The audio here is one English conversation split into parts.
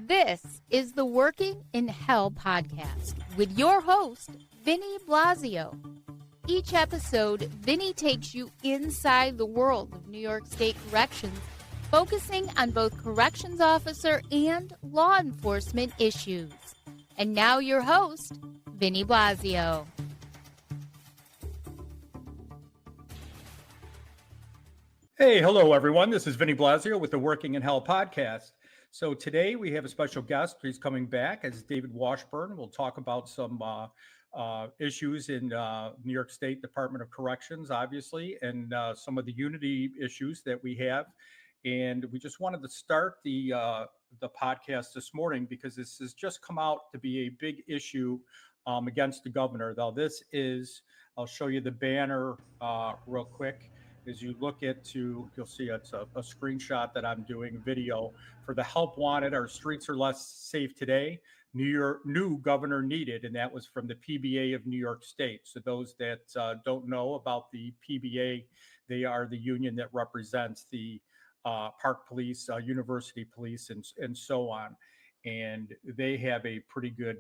This is the Working in Hell podcast with your host, Vinny Blasio. Each episode, Vinny takes you inside the world of New York State corrections, focusing on both corrections officer and law enforcement issues. And now your host, Vinny Blasio. Hey, hello, everyone. This is Vinny Blasio with the Working in Hell podcast. So today we have a special guest. He's coming back as David Washburn. We'll talk about some issues in New York State Department of Corrections, obviously, and some of the unity issues that we have. And we just wanted to start the podcast this morning because this has just come out to be a big issue against the governor. Now, this is, I'll show you the banner real quick. As you look you'll see it's a screenshot that I'm doing video for the help wanted. Our streets are less safe today. New governor needed, and that was from the PBA of New York State. So those that don't know about the PBA, they are the union that represents the Park Police, University Police, and so on. And they have a pretty good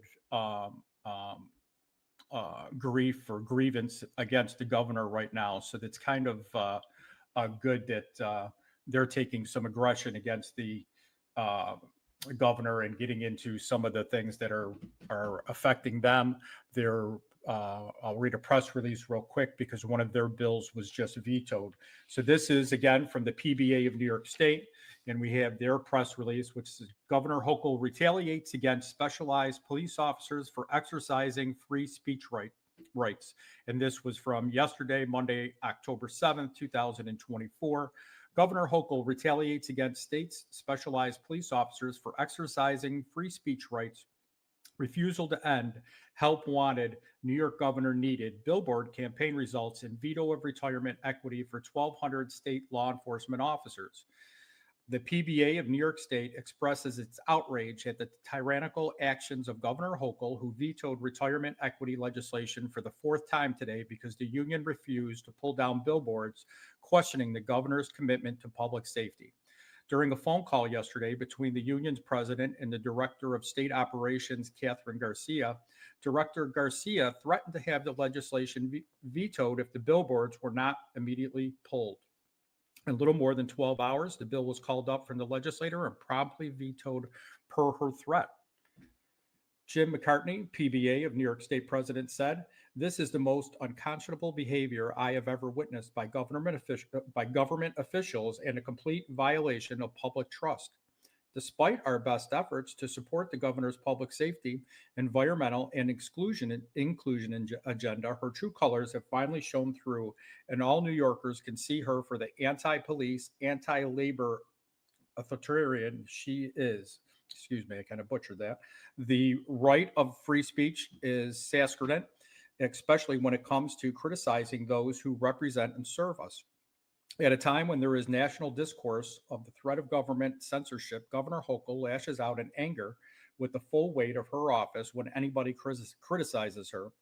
grief or grievance against the governor right now. So that's kind of good that they're taking some aggression against the governor and getting into some of the things that are affecting them. I'll read a press release real quick because one of their bills was just vetoed. So this is, again, from the PBA of New York State, and we have their press release, which is Governor Hochul retaliates against specialized police officers for exercising free speech rights. And this was from yesterday, Monday, October 7th, 2024. Governor Hochul retaliates against state's specialized police officers for exercising free speech rights. Refusal to end help wanted, New York governor needed, billboard campaign results, and veto of retirement equity for 1,200 state law enforcement officers. The PBA of New York State expresses its outrage at the tyrannical actions of Governor Hochul, who vetoed retirement equity legislation for the fourth time today because the union refused to pull down billboards questioning the governor's commitment to public safety. During a phone call yesterday between the union's president and the director of state operations, Catherine Garcia, Director Garcia threatened to have the legislation vetoed if the billboards were not immediately pulled. In a little more than 12 hours, the bill was called up from the legislator and promptly vetoed per her threat. Jim McCartney, PBA of New York State president, said, "This is the most unconscionable behavior I have ever witnessed by government officials and a complete violation of public trust. Despite our best efforts to support the governor's public safety, environmental, and inclusion agenda, her true colors have finally shown through, and all New Yorkers can see her for the anti-police, anti-labor authoritarian she is." Excuse me, I kind of butchered that. The right of free speech is sacrosanct, especially when it comes to criticizing those who represent and serve us. At a time when there is national discourse of the threat of government censorship, Governor Hochul lashes out in anger with the full weight of her office when anybody criticizes her.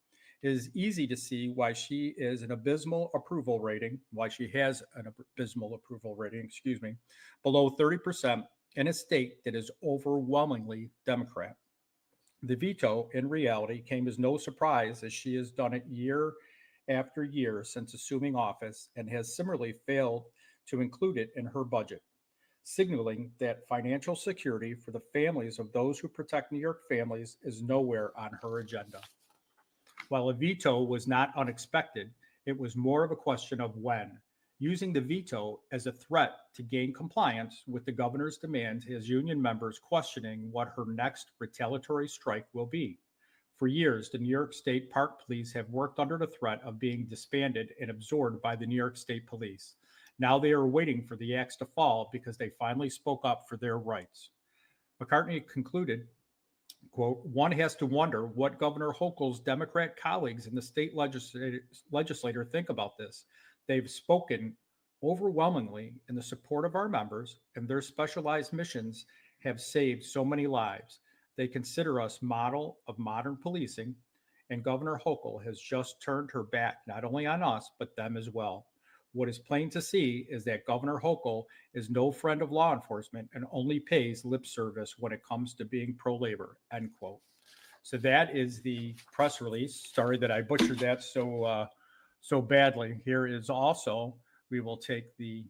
It is easy to see why she has an abysmal approval rating, below 30%, in a state that is overwhelmingly Democrat. The veto, in reality, came as no surprise, as she has done it year after year since assuming office and has similarly failed to include it in her budget, signaling that financial security for the families of those who protect New York families is nowhere on her agenda. While a veto was not unexpected, it was more of a question of when. Using the veto as a threat to gain compliance with the governor's demands has union members questioning what her next retaliatory strike will be. For years, the New York State Park Police have worked under the threat of being disbanded and absorbed by the New York State Police. Now they are waiting for the axe to fall because they finally spoke up for their rights. McCartney concluded, quote, "One has to wonder what Governor Hochul's Democrat colleagues in the state legislature think about this. They've spoken overwhelmingly in the support of our members, and their specialized missions have saved so many lives. They consider us model of modern policing, and Governor Hochul has just turned her back not only on us, but them as well. What is plain to see is that Governor Hochul is no friend of law enforcement and only pays lip service when it comes to being pro-labor, end quote. So that is the press release. Sorry that I butchered that so badly. Here is also, we will take the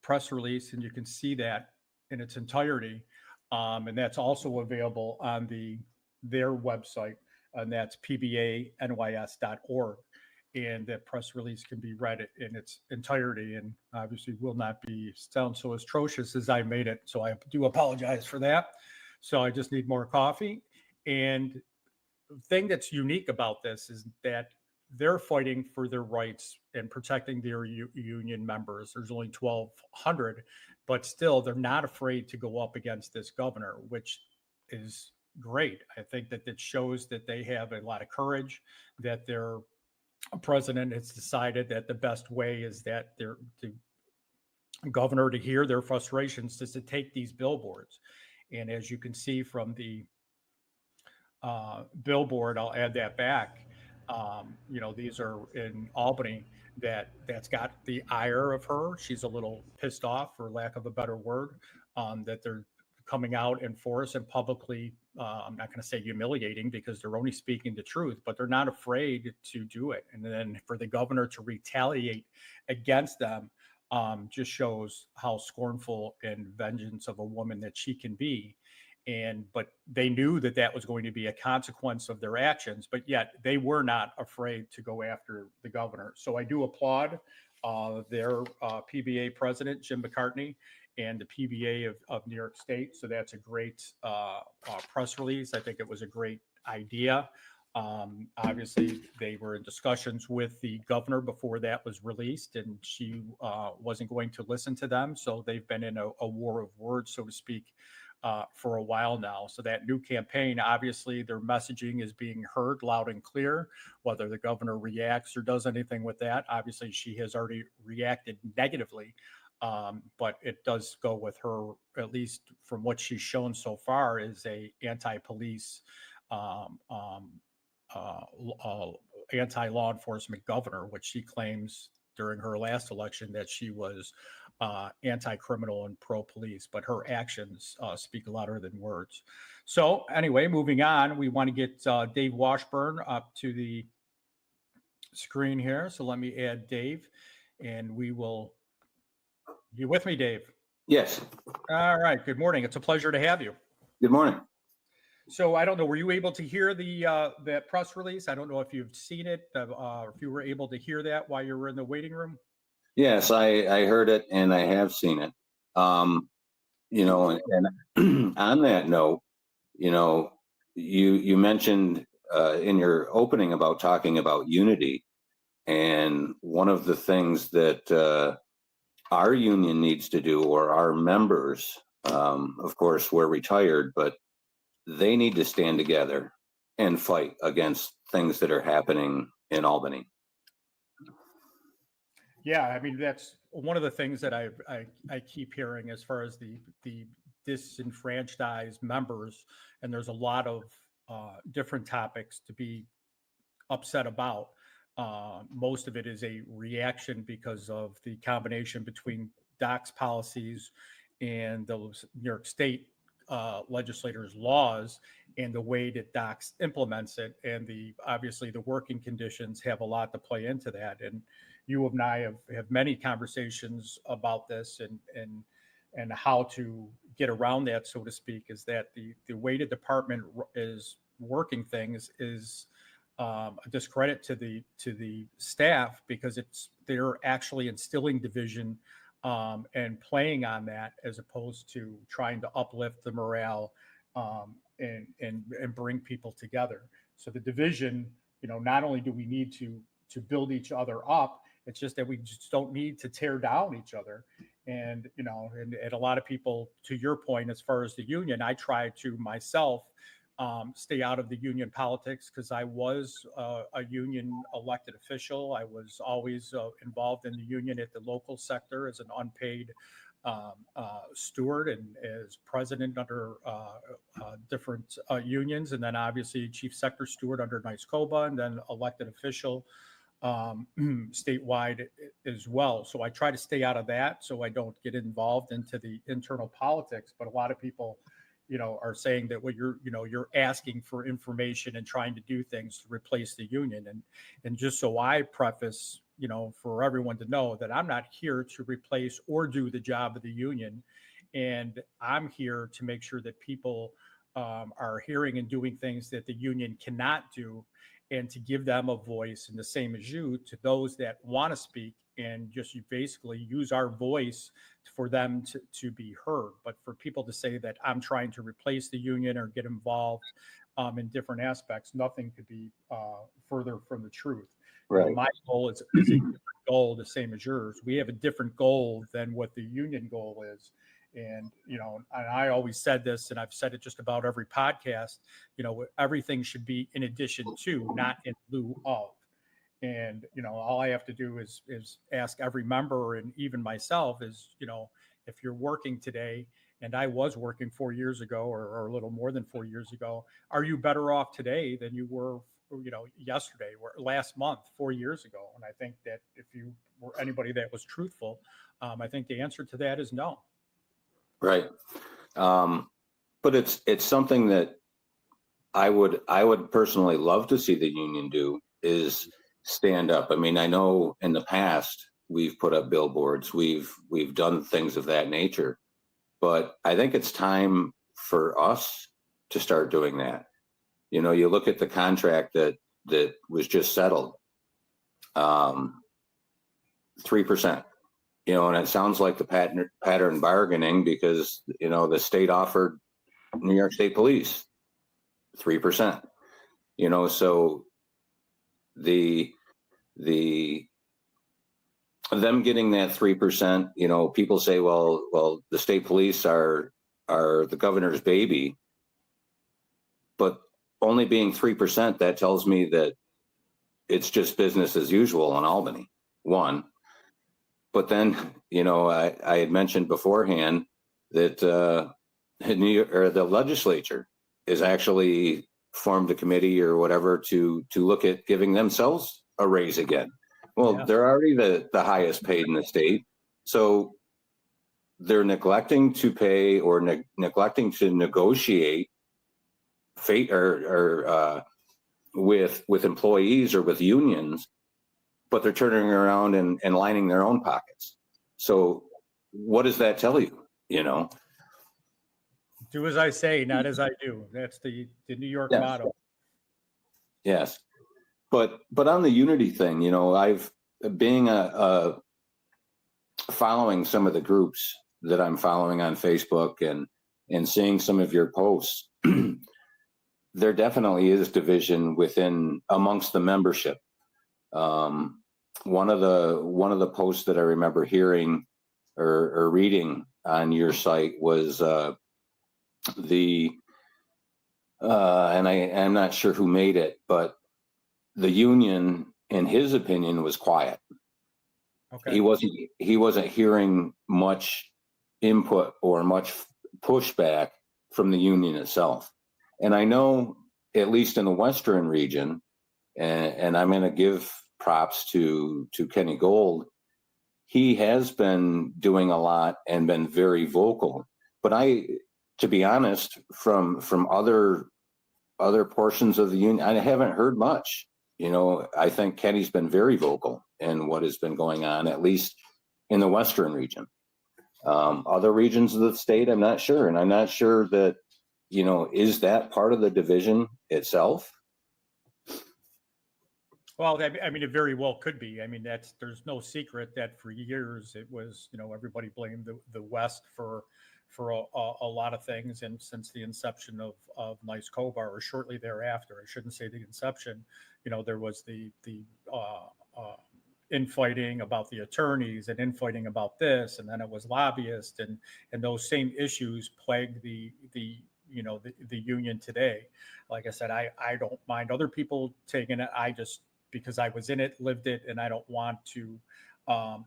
press release and you can see that in its entirety. And that's also available on their website, and that's pbanys.org. And that press release can be read in its entirety, and obviously will not be sound so atrocious as I made it. So I do apologize for that. So I just need more coffee. And the thing that's unique about this is that they're fighting for their rights and protecting their union members. There's only 1,200, but still they're not afraid to go up against this governor, which is great. I think that it shows that they have a lot of courage, that their president has decided that the best way is that the governor to hear their frustrations is to take these billboards. And as you can see from the billboard, I'll add that back. These are in Albany. That's got the ire of her. She's a little pissed off, for lack of a better word, that they're coming out in force and publicly. I'm not going to say humiliating because they're only speaking the truth, but they're not afraid to do it. And then for the governor to retaliate against them just shows how scornful and vengeance of a woman that she can be. But they knew that was going to be a consequence of their actions, but yet they were not afraid to go after the governor. So I do applaud their PBA president, Jim McCartney, and the PBA of New York State. So that's a great press release. I think it was a great idea. Obviously, they were in discussions with the governor before that was released, and she wasn't going to listen to them. So they've been in a war of words, so to speak, for a while now. So that new campaign, obviously their messaging is being heard loud and clear. Whether the governor reacts or does anything with that, obviously she has already reacted negatively. But it does go with her, at least from what she's shown so far, is a anti-police, anti-law enforcement governor, which she claims during her last election that she was anti-criminal and pro-police, but her actions speak louder than words. So anyway, moving on, we want to get Dave Washburn up to the screen here. So let me add Dave, and we will. You with me, Dave? Yes. All right. Good morning. It's a pleasure to have you. Good morning. So I don't know, were you able to hear that press release? I don't know if you've seen it, if you were able to hear that while you were in the waiting room. Yes, I heard it and I have seen it. And on that note, you mentioned in your opening about talking about unity, and one of the things that our union needs to do, or our members, of course, we're retired, but they need to stand together and fight against things that are happening in Albany. Yeah, I mean, that's one of the things that I keep hearing as far as the disenfranchised members, and there's a lot of different topics to be upset about. Most of it is a reaction because of the combination between DOC's policies and the New York State legislators' laws and the way that DOC's implements it, and obviously the working conditions have a lot to play into that. And you and I have many conversations about this and how to get around that, so to speak, is that the way the department is working things is a discredit to the staff, because they're actually instilling division and playing on that, as opposed to trying to uplift the morale and bring people together. So the division, not only do we need to build each other up, it's just that we just don't need to tear down each other. And and a lot of people, to your point, as far as the union, I try to myself stay out of the union politics, because I was a union elected official. I was always involved in the union at the local sector as an unpaid steward and as president under different unions, and then obviously chief sector steward under NYSCOBA, and then elected official statewide as well. So I try to stay out of that so I don't get involved into the internal politics. But a lot of people, are saying that what you're asking for information and trying to do things to replace the union. And just so I preface, for everyone to know that I'm not here to replace or do the job of the union. And I'm here to make sure that people are hearing and doing things that the union cannot do, and to give them a voice, and the same as you, to those that want to speak, and just you basically use our voice for them to be heard. But for people to say that I'm trying to replace the union or get involved in different aspects, nothing could be further from the truth. Right. My goal is a different goal, the same as yours. We have a different goal than what the union goal is. And, and I always said this, and I've said it just about every podcast, everything should be in addition to, not in lieu of. And, all I have to do is ask every member, and even myself, is, if you're working today, and I was working 4 years ago, or a little more than 4 years ago, are you better off today than you were, yesterday, or last month, 4 years ago? And I think that if you were anybody that was truthful, I think the answer to that is no. Right. But it's something that I would personally love to see the union do, is stand up. I mean, I know in the past we've put up billboards, we've done things of that nature, but I think it's time for us to start doing that. You look at the contract that was just settled, 3%. And it sounds like the pattern bargaining, because, the state offered New York State Police 3%, so them getting that 3%, people say, well, the state police are the governor's baby, but only being 3%, that tells me that it's just business as usual in Albany, one. But then, I had mentioned beforehand that the legislature is actually formed a committee or whatever to look at giving themselves a raise again. Well, yeah. They're already the highest paid in the state, so they're neglecting to pay or neglecting to negotiate with employees or with unions. But they're turning around and lining their own pockets. So what does that tell you? Do as I say, not as I do. That's the New York motto. Yes. But on the unity thing, I've being following some of the groups that I'm following on Facebook and seeing some of your posts, there definitely is division amongst the membership. One of the posts that I remember hearing or reading on your site was and I'm not sure who made it, but the union, in his opinion, was quiet. Okay. He wasn't hearing much input or much pushback from the union itself. And I know, at least in the Western region, and I'm going to give props to Kenny Gold, he has been doing a lot and been very vocal. But to be honest, from other portions of the union, I haven't heard much. I think Kenny's been very vocal in what has been going on, at least in the Western region. Other regions of the state, I'm not sure. And I'm not sure that, is that part of the division itself? Well, I mean, it very well could be. I mean, there's no secret that for years it was, everybody blamed the West for a lot of things. And since the inception of Nice Cobar, or shortly thereafter, I shouldn't say the inception, there was the infighting about the attorneys and infighting about this, and then it was lobbyists, and those same issues plague the union today. Like I said, I don't mind other people taking it. I just, because I was in it, lived it, and I don't want to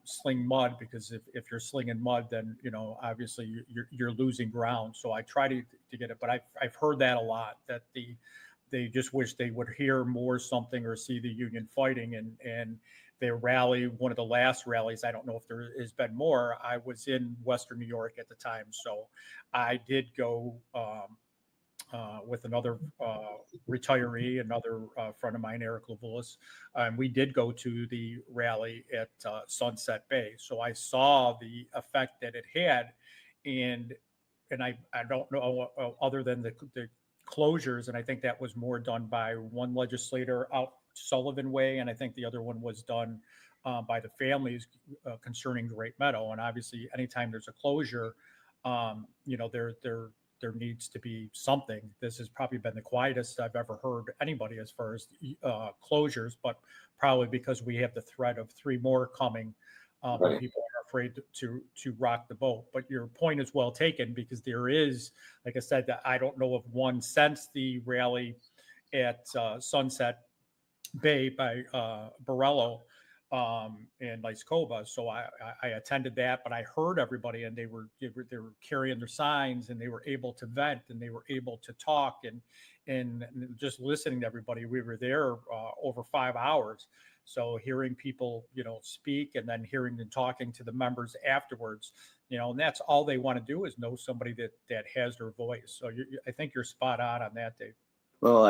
sling mud, because if you're slinging mud, then obviously you're losing ground. So I try to get it, but I've heard that a lot, that the they just wish they would hear more something or see the union fighting. And their rally, one of the last rallies, I don't know if there has been more. I was in Western New York at the time, so I did go with another retiree, another friend of mine, Eric Lavulis, and we did go to the rally at Sunset Bay. So I saw the effect that it had, and I don't know other than the closures, and I think that was more done by one legislator out Sullivan Way, and I think the other one was done by the families concerning Great Meadow. And obviously, anytime there's a closure, there needs to be something. This has probably been the quietest I've ever heard anybody as far as closures, but probably because we have the threat of 3 more coming. Right. People are afraid to rock the boat. But your point is well taken, because there is, like I said, that I don't know of one since the rally at Sunset Bay by Borello and Lyskova. So I attended that, but I heard everybody, and they were carrying their signs, and they were able to vent, and they were able to talk, and just listening to everybody. We were there over 5 hours. So hearing people, speak, and then hearing them talking to the members afterwards, and that's all they want to do, is know somebody that has their voice. So I think you're spot on that, Dave. Well,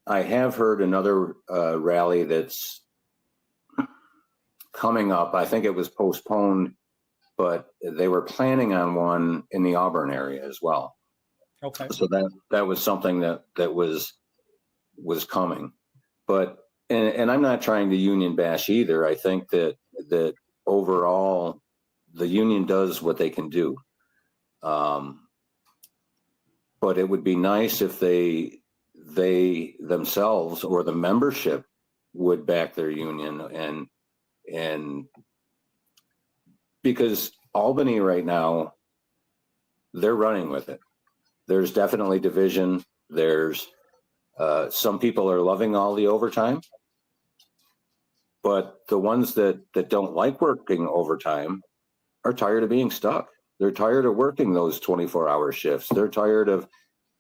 I have heard another rally that's coming up. I think it was postponed, but they were planning on one in the Auburn area as well. Okay. So that was something that was coming. But and I'm not trying to union bash either. I think that overall the union does what they can do. But it would be nice if they themselves or the membership would back their union, and because Albany right now, they're running with it. There's definitely division. There's some people are loving all the overtime, but the ones that don't like working overtime are tired of being stuck. They're tired of working those 24-hour shifts. They're tired of,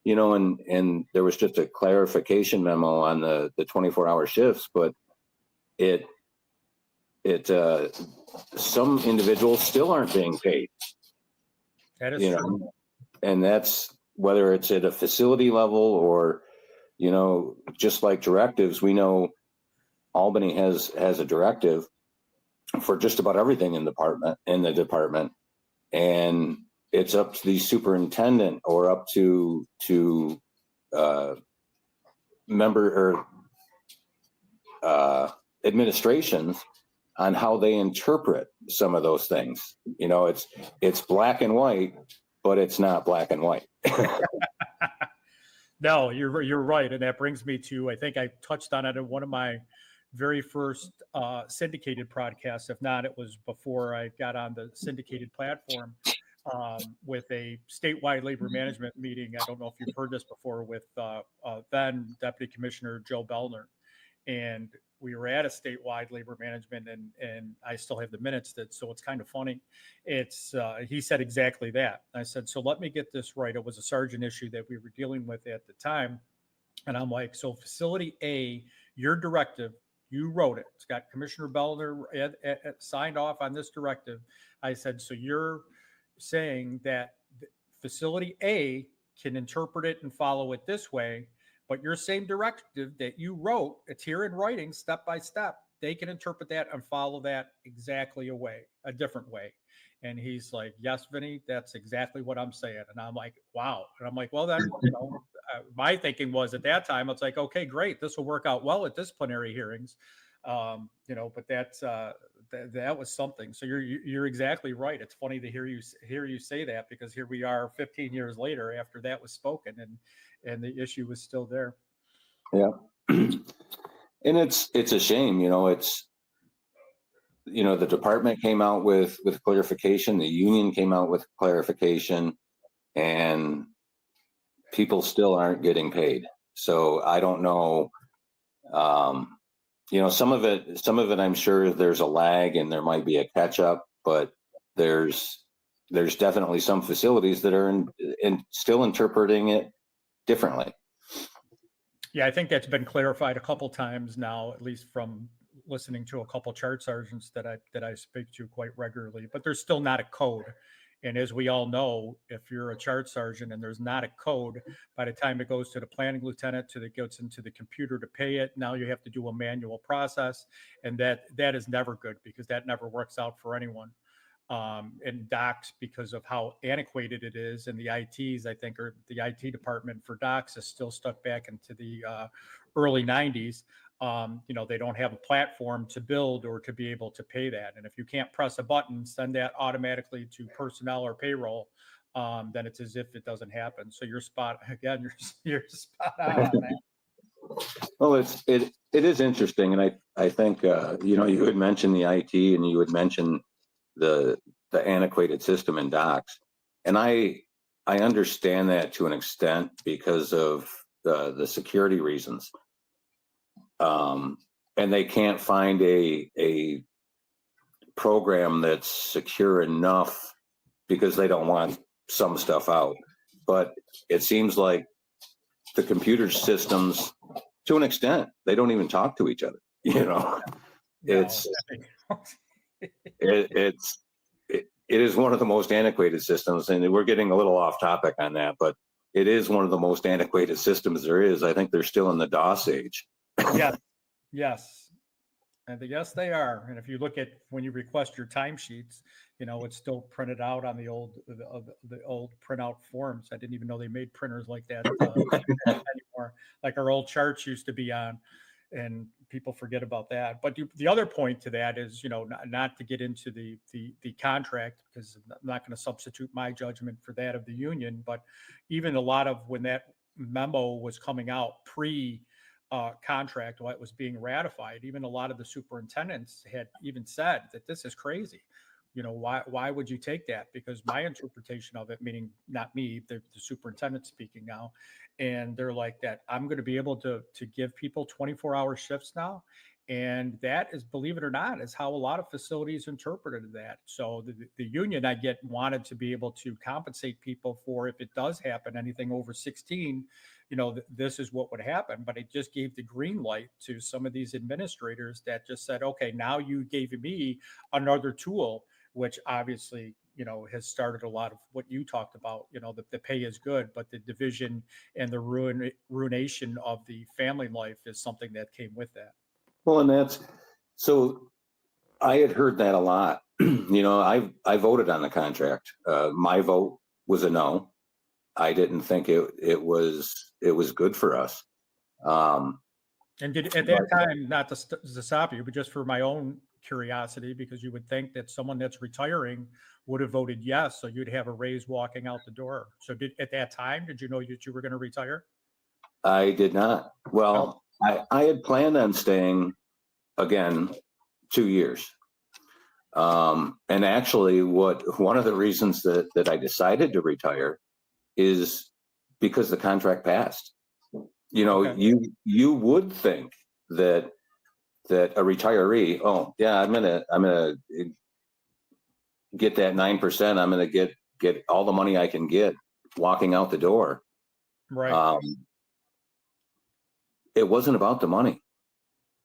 and there was just a clarification memo on the 24-hour shifts, but some individuals still aren't being paid. That is true. And that's whether it's at a facility level or, just like directives. We know Albany has a directive for just about everything in the department, and it's up to the superintendent or up to member or administrations on how they interpret some of those things. It's black and white, but it's not black and white. No, you're right. And that brings me to, I think I touched on it in one of my very first syndicated podcasts. If not, it was before I got on the syndicated platform with a statewide labor management meeting. I don't know if you've heard this before, with then Deputy Commissioner Joe Bellner. And we were at a statewide labor management, and I still have the minutes so it's kind of funny. He said exactly that. I said, so let me get this right. It was a sergeant issue that we were dealing with at the time. And I'm like, so Facility A, your directive, you wrote it. It's got Commissioner Bellner signed off on this directive. I said, so you're saying that Facility A can interpret it and follow it this way, but your same directive that you wrote, it's here in writing, step by step, they can interpret that and follow that exactly a different way. And he's like, yes, Vinny, that's exactly what I'm saying. And I'm like, wow. And I'm like, well, then, my thinking was at that time, it's like, okay, great. This will work out well at disciplinary hearings. But that was something. So you're exactly right. It's funny to hear you say that, because here we are 15 years later after that was spoken, and the issue was still there. Yeah. And it's a shame, the department came out with clarification, the union came out with clarification, and people still aren't getting paid. So I don't know, some of it, I'm sure there's a lag and there might be a catch up, but there's definitely some facilities that are still interpreting it differently. Yeah, I think that's been clarified a couple times now, at least from listening to a couple chart sergeants that I speak to quite regularly. But there's still not a code. And as we all know, if you're a chart sergeant and there's not a code, by the time it goes to the planning lieutenant, to the gets into the computer to pay it, now you have to do a manual process, and that is never good, because that never works out for anyone. And docs, because of how antiquated it is, and the ITs, I think, or the IT department for docs is still stuck back into the early 90s. They don't have a platform to build or to be able to pay that. And if you can't press a button, send that automatically to personnel or payroll, then it's as if it doesn't happen. So you're spot spot on that. Well, it is interesting, and I think you had mentioned the IT, and you had mentioned the antiquated system in docs, and I understand that to an extent because of the security reasons. And they can't find a program that's secure enough because they don't want some stuff out. But it seems like the computer systems, to an extent, they don't even talk to each other. It is one of the most antiquated systems, and we're getting a little off topic on that, but it is one of the most antiquated systems there is. I think they're still in the DOS age. Yes. And yes, they are. And if you look at when you request your timesheets, it's still printed out on the old printout forms. I didn't even know they made printers like that anymore, like our old charts used to be on. And people forget about that. But the other point to that is, not to get into the contract, because I'm not going to substitute my judgment for that of the union. But even a lot of when that memo was coming out contract, while it was being ratified, even a lot of the superintendents had even said that this is crazy. Why would you take that? Because my interpretation of it, meaning not me, the superintendent speaking now, and they're like that, I'm going to be able to give people 24-hour shifts now. And that is, believe it or not, is how a lot of facilities interpreted that. So the union, wanted to be able to compensate people for, if it does happen, anything over 16, this is what would happen. But it just gave the green light to some of these administrators that just said, okay, now you gave me another tool, which obviously, has started a lot of what you talked about. The pay is good, but the division and the ruination of the family life is something that came with that. Well, and so I had heard that a lot. I voted on the contract. My vote was a no. I didn't think it was good for us. And at that time, not to stop you, but just for my own curiosity, because you would think that someone that's retiring would have voted yes, so you'd have a raise walking out the door. So at that time, did you know that you were going to retire? I did not. Well, I had planned on staying again 2 years. And actually, one of the reasons that I decided to retire is because the contract passed. Okay. You would think that a retiree, oh yeah, I'm gonna get that 9%. I'm gonna get all the money I can get walking out the door. Right. It wasn't about the money.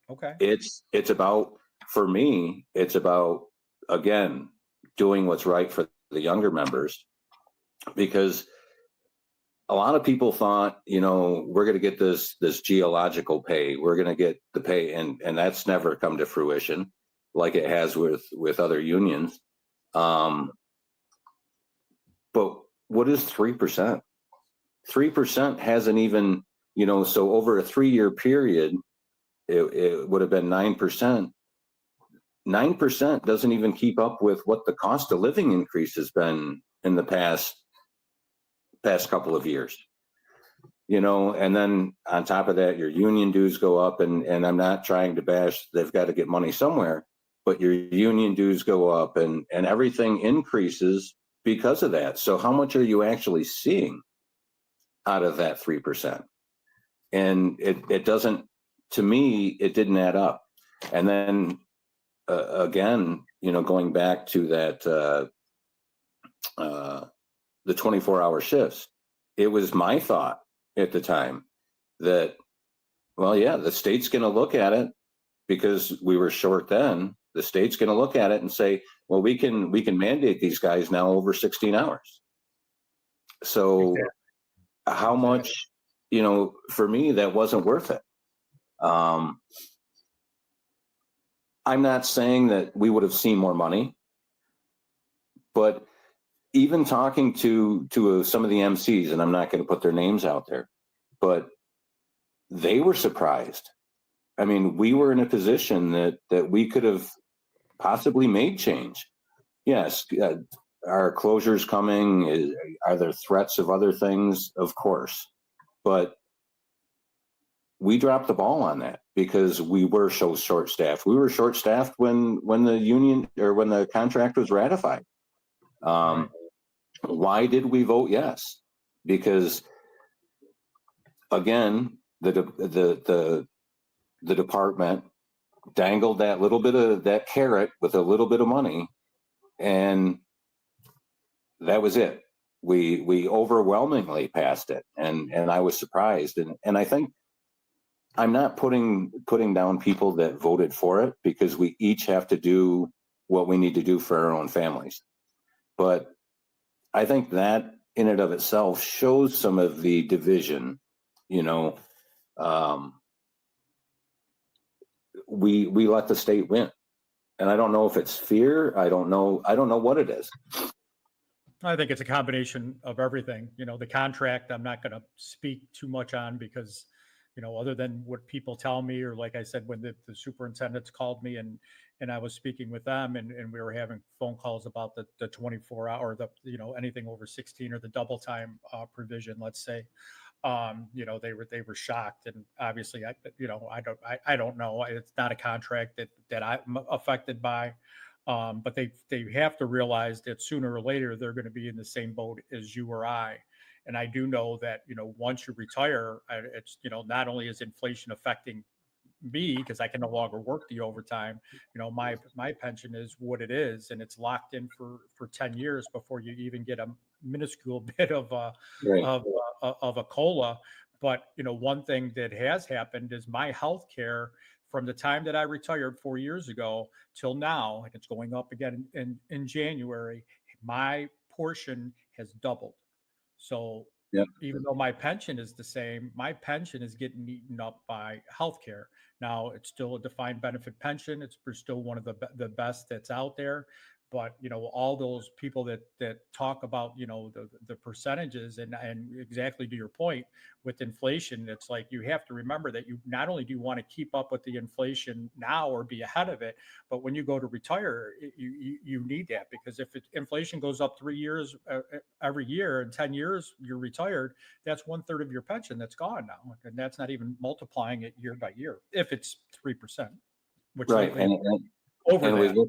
Okay. It's about, for me, it's about, again, doing what's right for the younger members, because a lot of people thought, we're going to get this geological pay. We're going to get the pay, and that's never come to fruition like it has with other unions. But what is 3%? 3% hasn't even, so over a 3-year period, it would have been 9%. 9% doesn't even keep up with what the cost of living increase has been in the past couple of years. And then on top of that, your union dues go up, and I'm not trying to bash, they've got to get money somewhere, but your union dues go up, and everything increases because of that. So how much are you actually seeing out of that 3%? And it doesn't, to me, it didn't add up. And then again, going back to that, the 24-hour shifts, it was my thought at the time that Well, yeah, the state's going to look at it because we were short then. The state's going to look at it and say, well, we can mandate these guys now over 16 hours. So Exactly. how much, for me, that wasn't worth it. I'm not saying that we would have seen more money, but even talking to some of the MCs, and I'm not going to put their names out there, but they were surprised. I mean, we were in a position that we could have possibly made change. Yes, are closures coming? Are there threats of other things? Of course, but we dropped the ball on that because we were so short-staffed. We were short-staffed when the union or when the contract was ratified. Right. Why did we vote yes? Because again, the department dangled that little bit of that carrot with a little bit of money, and that was it. We overwhelmingly passed it, and I was surprised, and I think I'm not putting down people that voted for it because we each have to do what we need to do for our own families, but I think that in and of itself shows some of the division. We let the state win, and I don't know if it's fear. I don't know what it is. I think it's a combination of everything. The contract, I'm not going to speak too much on because, other than what people tell me, or like I said, when the superintendents called me and I was speaking with them and we were having phone calls about the 24 hour, anything over 16 or the double time provision, let's say, they were shocked. And obviously I don't know. It's not a contract that I'm affected by. But they have to realize that sooner or later they're going to be in the same boat as you or I. And I do know that, once you retire, it's, not only is inflation affecting me because I can no longer work the overtime, my pension is what it is, and it's locked in for 10 years before you even get a minuscule bit of Right. of a COLA. But, one thing that has happened is my health care from the time that I retired 4 years ago till now, and it's going up again in January, my portion has doubled. So Yep. even though my pension is the same, my pension is getting eaten up by healthcare. Now it's still a defined benefit pension. It's still one of the best that's out there. But all those people that talk about the percentages and exactly to your point with inflation, it's like you have to remember that you not only do you want to keep up with the inflation now or be ahead of it, but when you go to retire, you need that, because if inflation goes up 3 years every year, and 10 years you're retired, that's 1/3 of your pension that's gone now, and that's not even multiplying it year by year if it's 3%, which Right, and over and that.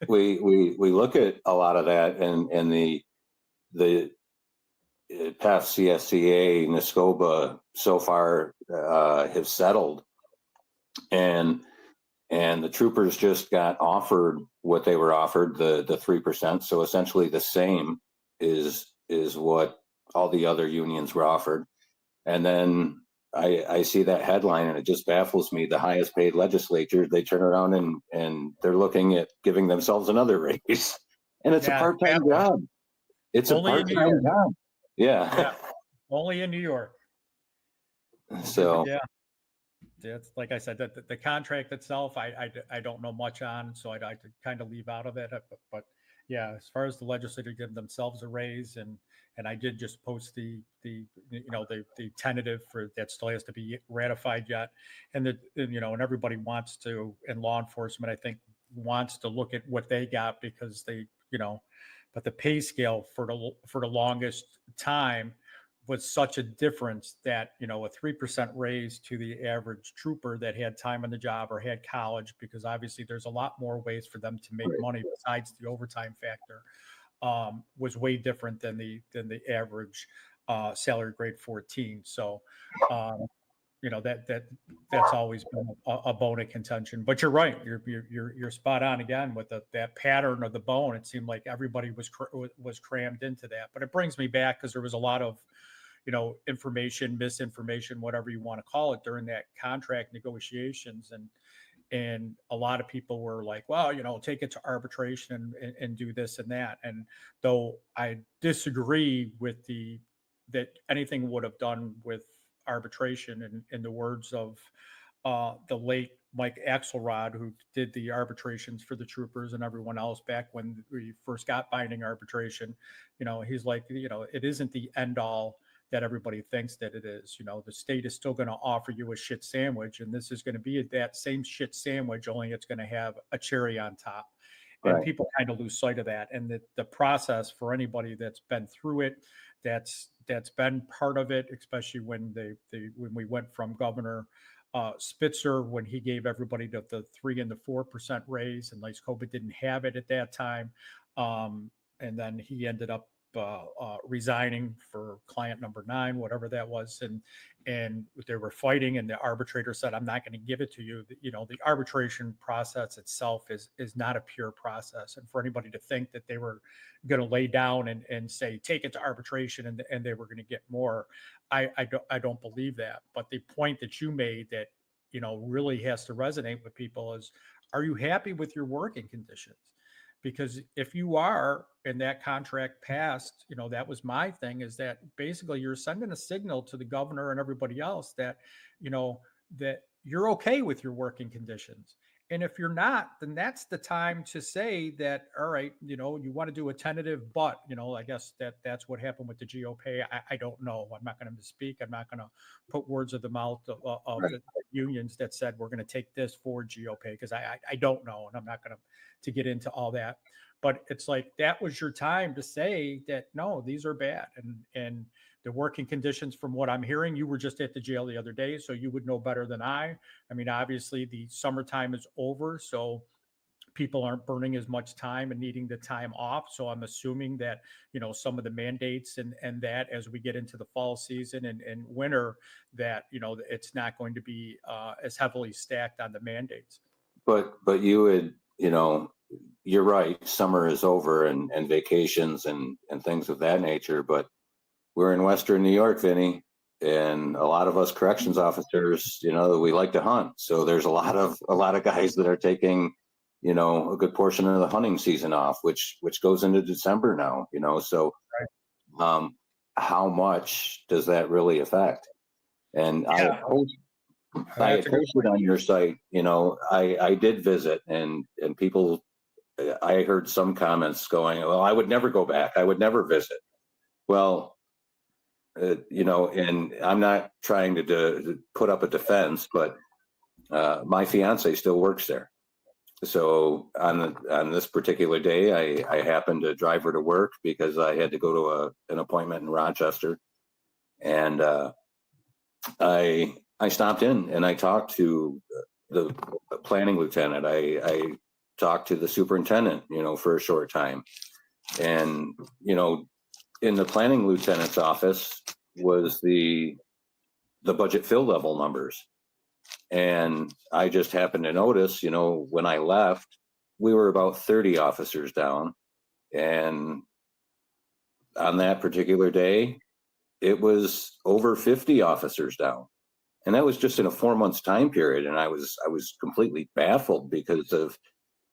we look at a lot of that, and the past CSCA, NSCOBA so far have settled, and the troopers just got offered what they were offered, the 3%. So essentially the same is what all the other unions were offered. And then I see that headline and it just baffles me. The highest paid legislature, they turn around and they're looking at giving themselves another raise. And it's a part-time job. It's only a part-time job. Yeah. Only in New York. So yeah. It's like I said, that the contract itself, I don't know much on, so I'd kind of leave out of it. But yeah, as far as the legislature giving themselves a raise, and I did just post the tentative for that still has to be ratified yet, and and everybody wants to, and law enforcement I think wants to look at what they got, because they but the pay scale for the longest time was such a difference that a 3% raise to the average trooper that had time on the job or had college, because obviously there's a lot more ways for them to make money besides the overtime factor, was way different than the average salary grade 14. So that's always been a bone of contention. But you're right, you're spot on again with that pattern of the bone. It seemed like everybody was crammed into that. But it brings me back, because there was a lot of information, misinformation, whatever you want to call it, during that contract negotiations. And a lot of people were like, well, take it to arbitration and do this and that. And though I disagree with that anything would have done with arbitration, and in the words of the late Mike Axelrod, who did the arbitrations for the troopers and everyone else back when we first got binding arbitration, he's like, it isn't the end all that everybody thinks that it is. The state is still going to offer you a shit sandwich, and this is going to be that same shit sandwich, only it's going to have a cherry on top. And Right. People kind of lose sight of that. And the process for anybody that's been through it, that's been part of it, especially when when we went from Governor Spitzer, when he gave everybody the 3% and the 4% raise, and Lyskova didn't have it at that time. And then he ended up resigning for client number 9, whatever that was. And they were fighting, and the arbitrator said, I'm not going to give it to you. The arbitration process itself is not a pure process. And for anybody to think that they were going to lay down and say, take it to arbitration, and they were going to get more, I don't believe that. But the point that you made that, really has to resonate with people is, are you happy with your working conditions? Because if you are, and that contract passed, that was my thing, is that basically you're sending a signal to the governor and everybody else that, that you're okay with your working conditions. And if you're not, then that's the time to say that, all right, you want to do a tentative, but, I guess that's what happened with the GOP. I don't know. I'm not going to misspeak. I'm not going to put words of the mouth of Right. the unions that said, we're going to take this for GOP, because I don't know. And I'm not going to get into all that. But it's like, that was your time to say that, no, these are bad. And the working conditions, from what I'm hearing, you were just at the jail the other day, so you would know better than I. I mean, obviously the summertime is over, so people aren't burning as much time and needing the time off. So I'm assuming that, some of the mandates and that, as we get into the fall season and winter, that, it's not going to be as heavily stacked on the mandates. But you would, you're right. Summer is over, and vacations and things of that nature. But we're in Western New York, Vinny, and a lot of us corrections officers, we like to hunt. So there's a lot of guys that are taking, a good portion of the hunting season off, which goes into December now. So, how much does that really affect? And Yeah. I had posted on your site, I did visit, and people, I heard some comments going, well, I would never go back. I would never visit. Well, and I'm not trying to put up a defense, but my fiance still works there. So on this particular day, I happened to drive her to work because I had to go to an appointment in Rochester. And I stopped in and I talked to the planning lieutenant. I talked to the superintendent, for a short time. And, in the planning lieutenant's office was the budget fill level numbers. And I just happened to notice, when I left, we were about 30 officers down. And on that particular day, it was over 50 officers down. And that was just in a 4 months time period. And I was completely baffled because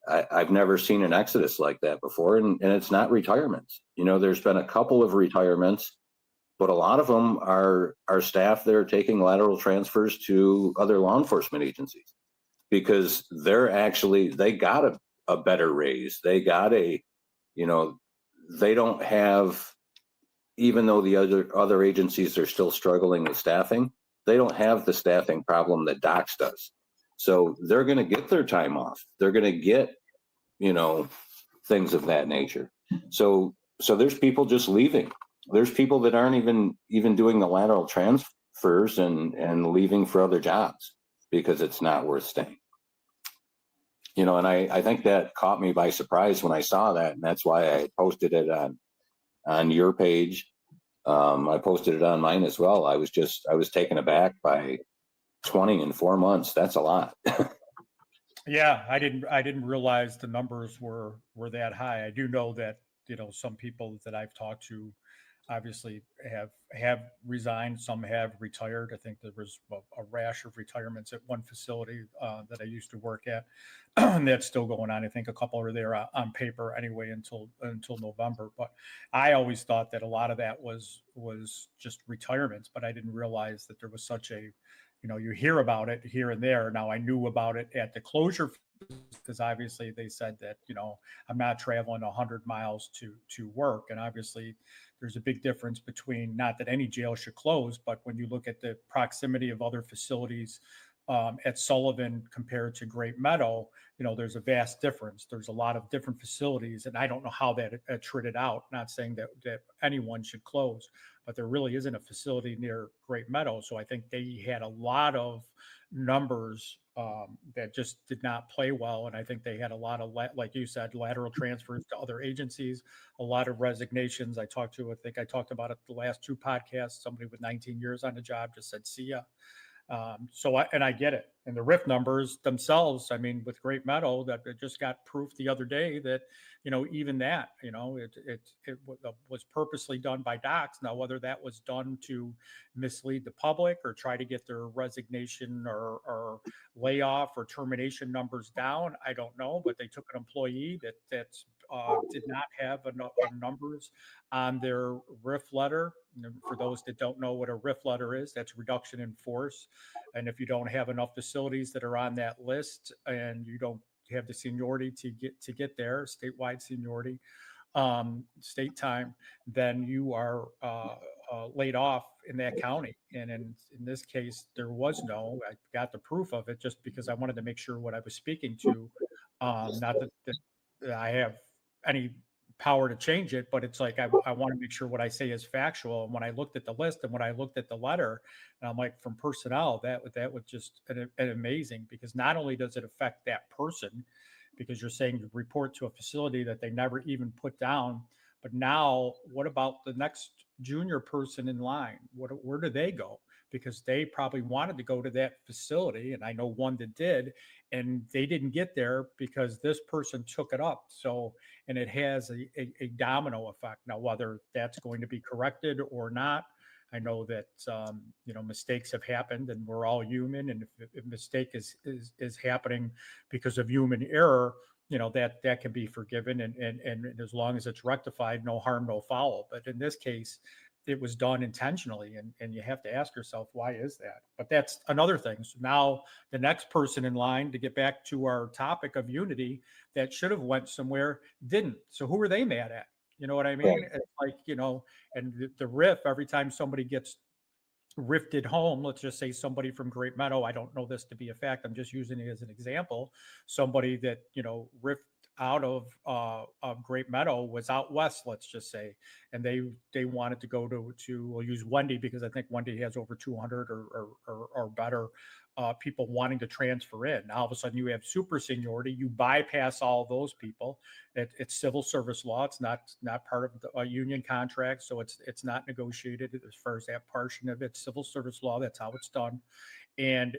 I've never seen an exodus like that before. And it's not retirements. There's been a couple of retirements, but a lot of them are staff that are taking lateral transfers to other law enforcement agencies because they got a better raise. They got they don't have, even though the other agencies are still struggling with staffing, they don't have the staffing problem that DOCS does. So they're going to get their time off. They're going to get, things of that nature. So there's people just leaving. There's people that aren't even doing the lateral transfers and leaving for other jobs because it's not worth staying. And I think that caught me by surprise when I saw that. And that's why I posted it on your page. I posted it on mine as well. I was taken aback by 20 in 4 months. That's a lot. Yeah, I didn't realize the numbers were that high. I do know that, some people that I've talked to obviously have resigned. Some have retired. I think there was a rash of retirements at one facility that I used to work at, and that's still going on. I think a couple are there on paper anyway until November. But I always thought that a lot of that was just retirements, but I didn't realize that there was such a, you hear about it here and there. Now I knew about it at the closure because obviously they said that, I'm not traveling 100 miles to work. And obviously there's a big difference between, not that any jail should close, but when you look at the proximity of other facilities at Sullivan compared to Great Meadow, there's a vast difference. There's a lot of different facilities, and I don't know how that treated out. Not saying that anyone should close, but there really isn't a facility near Great Meadow. So I think they had a lot of numbers that just did not play well. And I think they had a lot of, like you said, lateral transfers to other agencies, a lot of resignations. I think I talked about it the last two podcasts. Somebody with 19 years on the job just said, see ya. I get it. And the RIF numbers themselves, I mean, with Great Meadow, that it just got proof the other day that, even that, it was purposely done by docs. Now, whether that was done to mislead the public or try to get their resignation or layoff or termination numbers down, I don't know. But they took an employee that did not have enough numbers on their RIF letter. For those that don't know what a RIF letter is, that's reduction in force. And if you don't have enough facilities that are on that list and you don't have the seniority to get there, statewide seniority, state time, then you are laid off in that county. And in this case, there was I got the proof of it just because I wanted to make sure what I was speaking to, not that I have any power to change it, but it's like I want to make sure what I say is factual. And when I looked at the list and when I looked at the letter, and I'm like, from personnel, that was just an amazing, because not only does it affect that person, because you're saying you report to a facility that they never even put down, but now what about the next junior person in line? Where do they go? Because they probably wanted to go to that facility, and I know one that did, and they didn't get there because this person took it up. So, and it has a domino effect. Now, whether that's going to be corrected or not, I know that mistakes have happened, and we're all human. And if a mistake is happening because of human error, that can be forgiven, and as long as it's rectified, no harm, no foul. But in this case, it was done intentionally, and you have to ask yourself, why is that? But that's another thing. So now the next person in line, to get back to our topic of unity, that should have went somewhere, didn't. So who are they mad at? You know what I mean? Right. It's like, and the RIF, every time somebody gets rifted home, let's just say somebody from Great Meadow, I don't know this to be a fact, I'm just using it as an example, somebody that, riffed out of Great Meadow was out west, let's just say, and they wanted to go to we'll use Wendy, because I think Wendy has over 200 or better people wanting to transfer in. Now all of a sudden you have super seniority, you bypass all those people. It's civil service law. It's not part of a union contract, so it's not negotiated as far as that portion of it. Civil service law, that's how it's done. And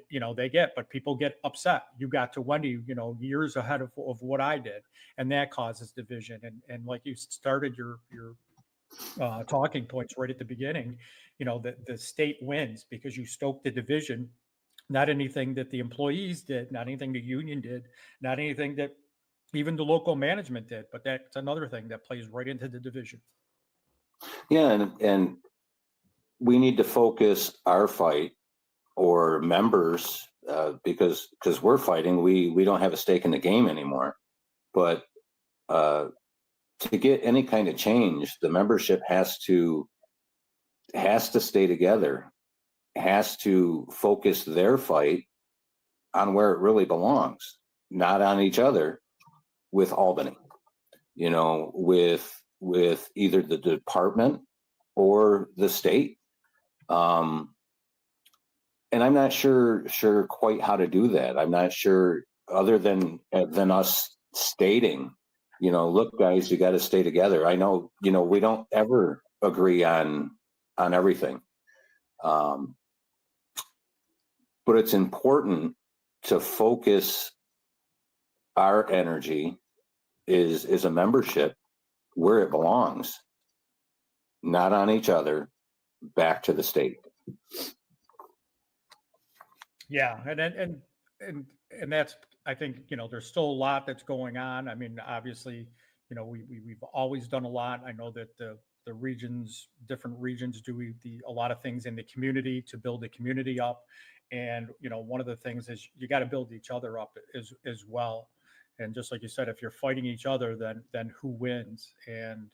but people get upset. You got to Wendy, years ahead of what I did, and that causes division. And like you started your talking points right at the beginning, the state wins because you stoked the division. Not anything that the employees did, not anything the union did, not anything that even the local management did, but that's another thing that plays right into the division. Yeah, and we need to focus our fight, or members, because we're fighting, we don't have a stake in the game anymore. But to get any kind of change, the membership has to stay together, has to focus their fight on where it really belongs, not on each other with Albany, with either the department or the state. And I'm not sure quite how to do that. I'm not sure, other than us stating, look, guys, you got to stay together. I know, we don't ever agree on everything. But it's important to focus our energy is a membership where it belongs. not on each other, back to the state. Yeah, and that's, I think, there's still a lot that's going on. I mean, obviously, we've always done a lot. I know that the different regions do a lot of things in the community to build the community up, and one of the things is you got to build each other up as well. And just like you said, if you're fighting each other, then who wins? And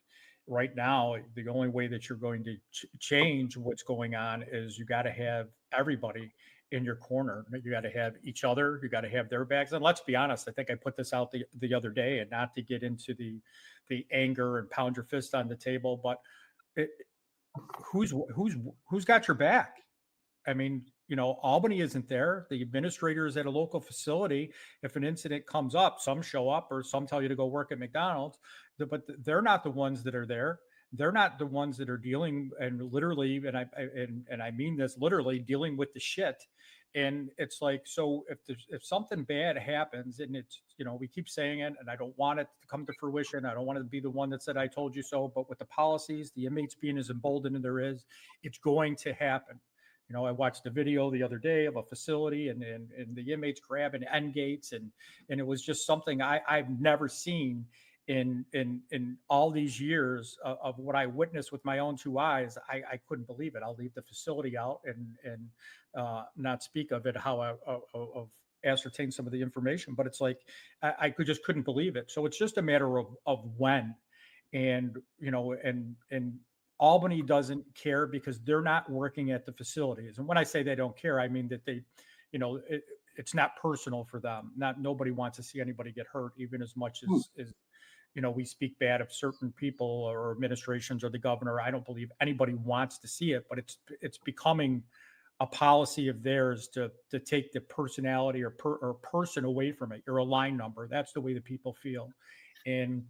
right now, the only way that you're going to change what's going on is you got to have everybody in your corner. You got to have each other. You got to have their backs. And let's be honest, I think I put this out the other day, and not to get into the anger and pound your fist on the table, but who's got your back? I mean, Albany isn't there. The administrator is at a local facility. If an incident comes up, some show up or some tell you to go work at McDonald's, but they're not the ones that are there. They're not the ones that are dealing and literally, and I mean this literally, dealing with the shit. And it's like, so if something bad happens, and it's, we keep saying it, and I don't want it to come to fruition. I don't want to be the one that said, I told you so, but with the policies, the inmates being as emboldened as there is, it's going to happen. I watched a video the other day of a facility and the inmates grabbing end gates, and it was just something I've never seen in all these years of what I witnessed with my own two eyes. I couldn't believe it. I'll leave the facility out and not speak of it, how I've ascertained some of the information, but it's like, I just couldn't believe it. So it's just a matter of when, and, and Albany doesn't care because they're not working at the facilities. And when I say they don't care, I mean that they, it's not personal for them. Nobody wants to see anybody get hurt, even as much as we speak bad of certain people or administrations or the governor. I don't believe anybody wants to see it, but it's becoming a policy of theirs to take the personality or person away from it. You're a line number. That's the way the people feel. And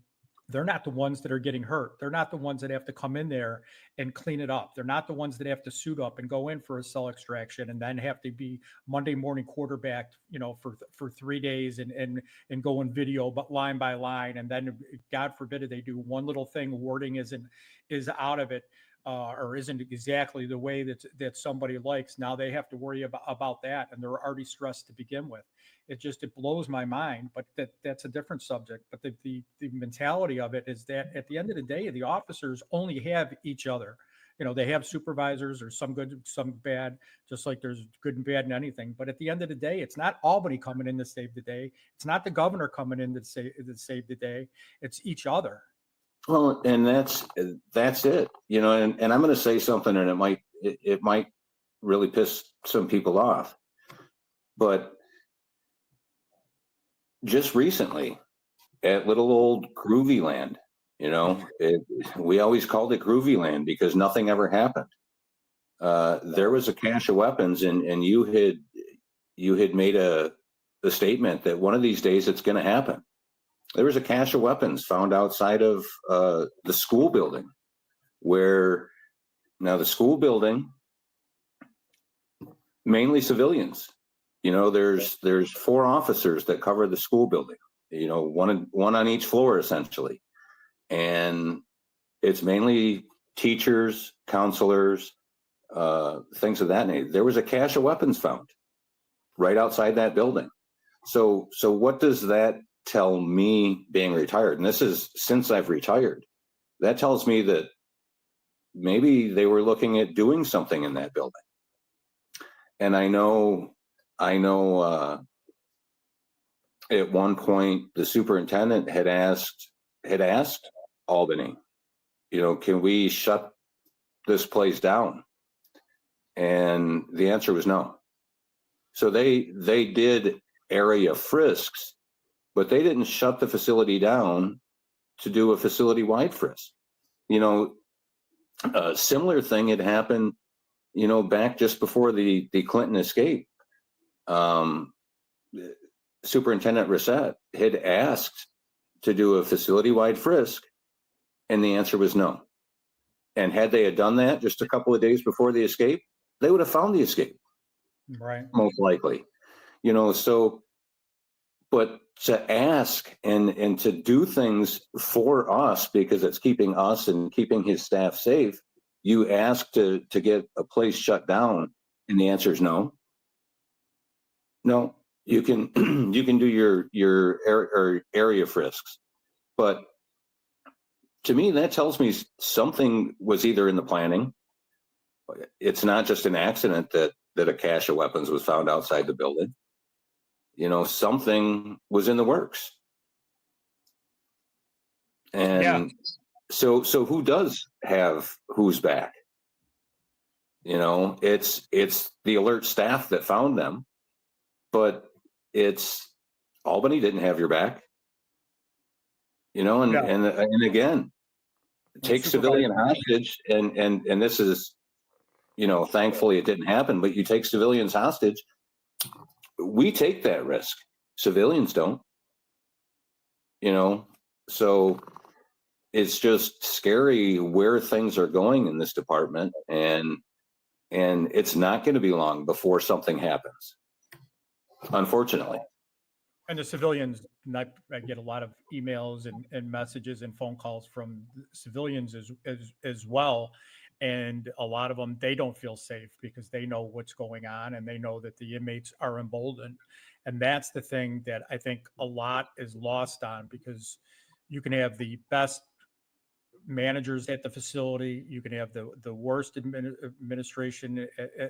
they're not the ones that are getting hurt. They're not the ones that have to come in there and clean it up. They're not the ones that have to suit up and go in for a cell extraction and then have to be Monday morning quarterbacked, for 3 days and go in video, but line by line. And then God forbid they do one little thing, wording is out of it, or isn't exactly the way that somebody likes. Now they have to worry about that. And they're already stressed to begin with. It blows my mind, but that's a different subject. But the mentality of it is that at the end of the day, the officers only have each other. They have supervisors, or some good, some bad, just like there's good and bad in anything. But at the end of the day, it's not Albany coming in to save the day. It's not the governor coming in to save the day. It's each other. Well, and that's it, and I'm going to say something, and it might really piss some people off, but just recently at little old Groovy Land, we always called it Groovy Land because nothing ever happened. There was a cache of weapons, and you had made a statement that one of these days it's going to happen. There was a cache of weapons found outside of the school building, where now the school building, mainly civilians. There's 4 officers that cover the school building, one on each floor essentially. And it's mainly teachers, counselors, things of that nature. There was a cache of weapons found right outside that building. So what does that tell me, being retired? And this is since I've retired. That tells me that maybe they were looking at doing something in that building. And I know at one point the superintendent had asked Albany, can we shut this place down? And the answer was no. So they did area frisks, but they didn't shut the facility down to do a facility-wide frisk. A similar thing had happened, back just before the Clinton escape. Superintendent Reset had asked to do a facility-wide frisk, and the answer was no. And had they done that just a couple of days before the escape, they would have found the escape, right? Most likely, So, but to ask and to do things for us because it's keeping us and keeping his staff safe, you ask to get a place shut down, and the answer is no. No, you can you can do your area frisks, but to me that tells me something was either in the planning. It's not just an accident that a cache of weapons was found outside the building. Something was in the works. And so who does have who's back? It's the alert staff that found them, but it's Albany didn't have your back. And again, take civilian hostage, and this is, thankfully it didn't happen, but you take civilians hostage, we take that risk. Civilians don't. So it's just scary where things are going in this department, and it's not going to be long before something happens, unfortunately. And the civilians, I get a lot of emails and messages and phone calls from civilians as well. And a lot of them, they don't feel safe because they know what's going on, and they know that the inmates are emboldened. And that's the thing that I think a lot is lost on, because you can have the best managers at the facility, you can have the worst administration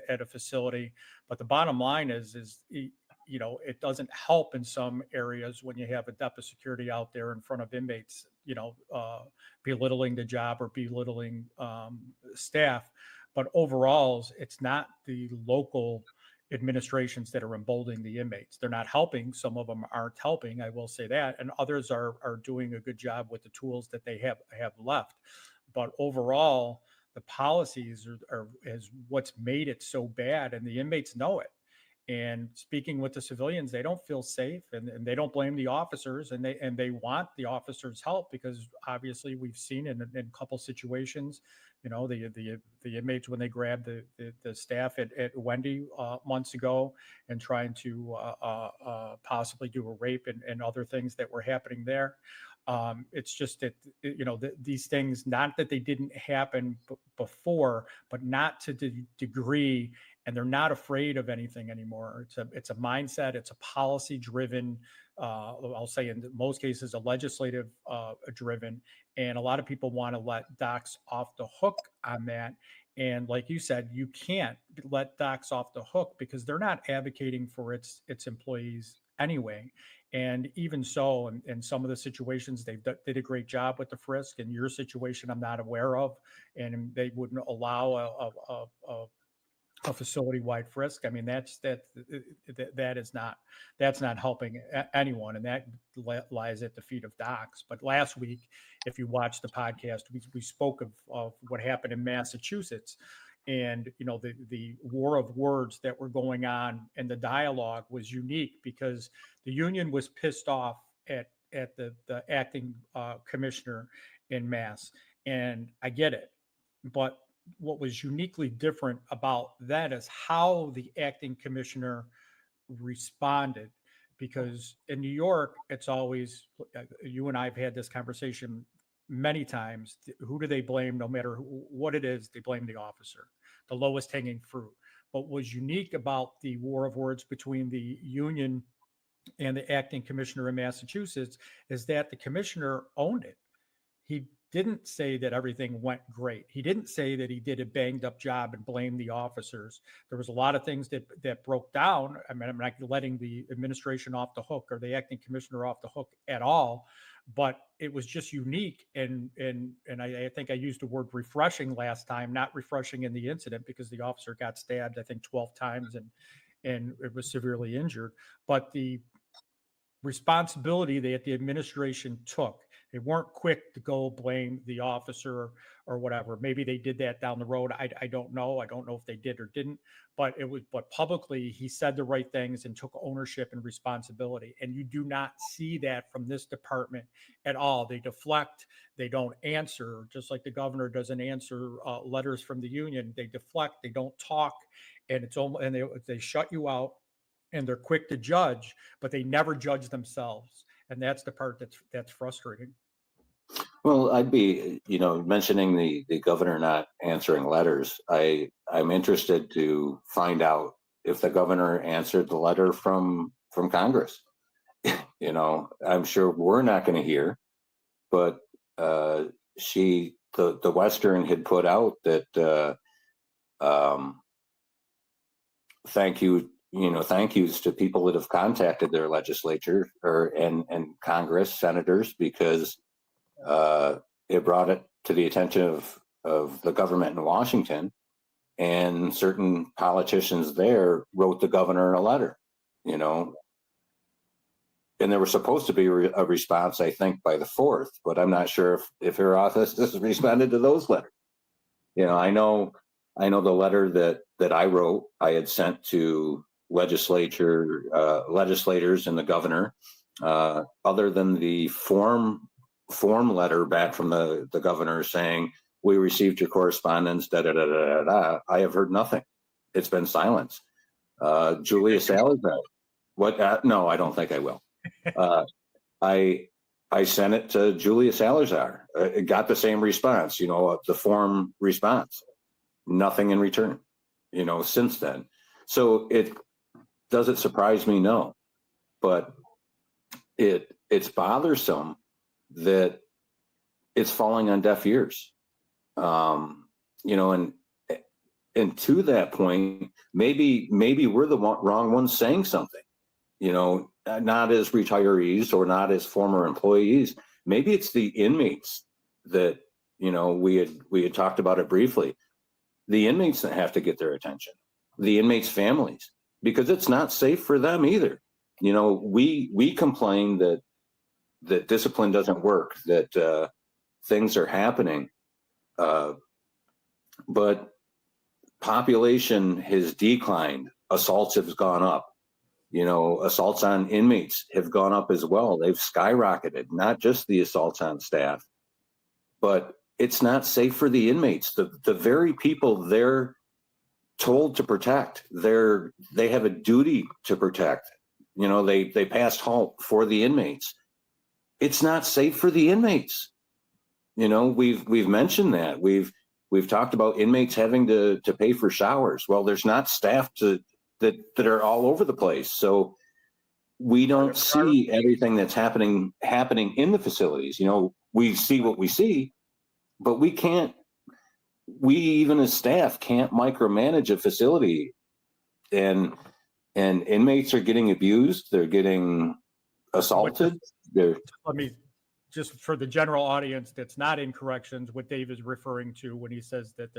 at a facility, but the bottom line is it doesn't help in some areas when you have a depth of security out there in front of inmates, belittling the job or belittling staff. But overall, it's not the local administrations that are emboldening the inmates. They're not helping. Some of them aren't helping, I will say that, and others are doing a good job with the tools that they have left. But overall, the policies are what's made it so bad, and the inmates know it. And speaking with the civilians, they don't feel safe, and they don't blame the officers, and they want the officers' help, because obviously we've seen in a couple situations, the inmates, when they grabbed the staff at Wendy months ago and trying to possibly do a rape and other things that were happening there. It's just that, these things, not that they didn't happen before, but not to the degree, and they're not afraid of anything anymore. It's a mindset. It's a policy driven, I'll say in most cases, a legislative driven. And a lot of people want to let docs off the hook on that. And like you said, you can't let docs off the hook because they're not advocating for its employees anyway. And even so, in some of the situations, they did a great job with the frisk. In your situation, I'm not aware of, and they wouldn't allow a facility-wide frisk. I mean, that's not helping anyone, and that lies at the feet of docs. But last week, if you watched the podcast, we spoke of what happened in Massachusetts, and the war of words that were going on, and the dialogue was unique because the union was pissed off at the acting commissioner in Mass, and I get it, but what was uniquely different about that is how the acting commissioner responded, because in New York, it's always, you and I have had this conversation many times. Who do they blame? No matter what it is, they blame the officer, the lowest hanging fruit. But what was unique about the war of words between the union and the acting commissioner in Massachusetts is that the commissioner owned it. He didn't say that everything went great. He didn't say that he did a banged up job and blame the officers. There was a lot of things that broke down. I mean, I'm not letting the administration off the hook or the acting commissioner off the hook at all, but it was just unique. And I think I used the word refreshing last time, not refreshing in the incident, because the officer got stabbed, I think 12 times and it was severely injured. But the responsibility that the administration took, they weren't quick to go blame the officer or whatever. Maybe they did that down the road. I don't know. I don't know if they did or didn't, but publicly he said the right things and took ownership and responsibility. And you do not see that from this department at all. They deflect. They don't answer, just like the governor doesn't answer letters from the union. They deflect. They don't talk, and it's almost, and they shut you out. And they're quick to judge, but they never judge themselves. And that's the part that's frustrating. Well, I'd be, mentioning the governor not answering letters. I'm interested to find out if the governor answered the letter from Congress. I'm sure we're not going to hear, but the Western had put out that thank yous to people that have contacted their legislature and Congress senators, because it brought it to the attention of the government in Washington, and certain politicians there wrote the governor a letter, and there was supposed to be a response, I think, by the 4th, but I'm not sure if her office has responded to those letters. I know the letter that I wrote, I had sent to legislators and the governor, other than the form letter back from the governor saying, we received your correspondence, da da da da da. I have heard nothing. It's been silence. Julia Salazar. What? No, I don't think I will. I sent it to Julia Salazar. It got the same response, the form response. Nothing in return, since then. So does it surprise me? No, but it's bothersome that it's falling on deaf ears. And to that point, maybe we're the wrong ones saying something, not as retirees or not as former employees. Maybe it's the inmates that, we had talked about it briefly. The inmates that have to get their attention, the inmates' families, because it's not safe for them either. We complain that discipline doesn't work, that things are happening, but population has declined. Assaults have gone up. Assaults on inmates have gone up as well. They've skyrocketed, not just the assaults on staff, but it's not safe for the inmates. The very people they're told to protect, they have a duty to protect. They passed halt for the inmates. It's not safe for the inmates. We've mentioned that. We've talked about inmates having to pay for showers. Well, there's not staff that are all over the place. So we don't see everything that's happening in the facilities. We see what we see, but we even as staff can't micromanage a facility, and inmates are getting abused. They're getting assaulted. Let me, just for the general audience that's not in corrections, what Dave is referring to when he says that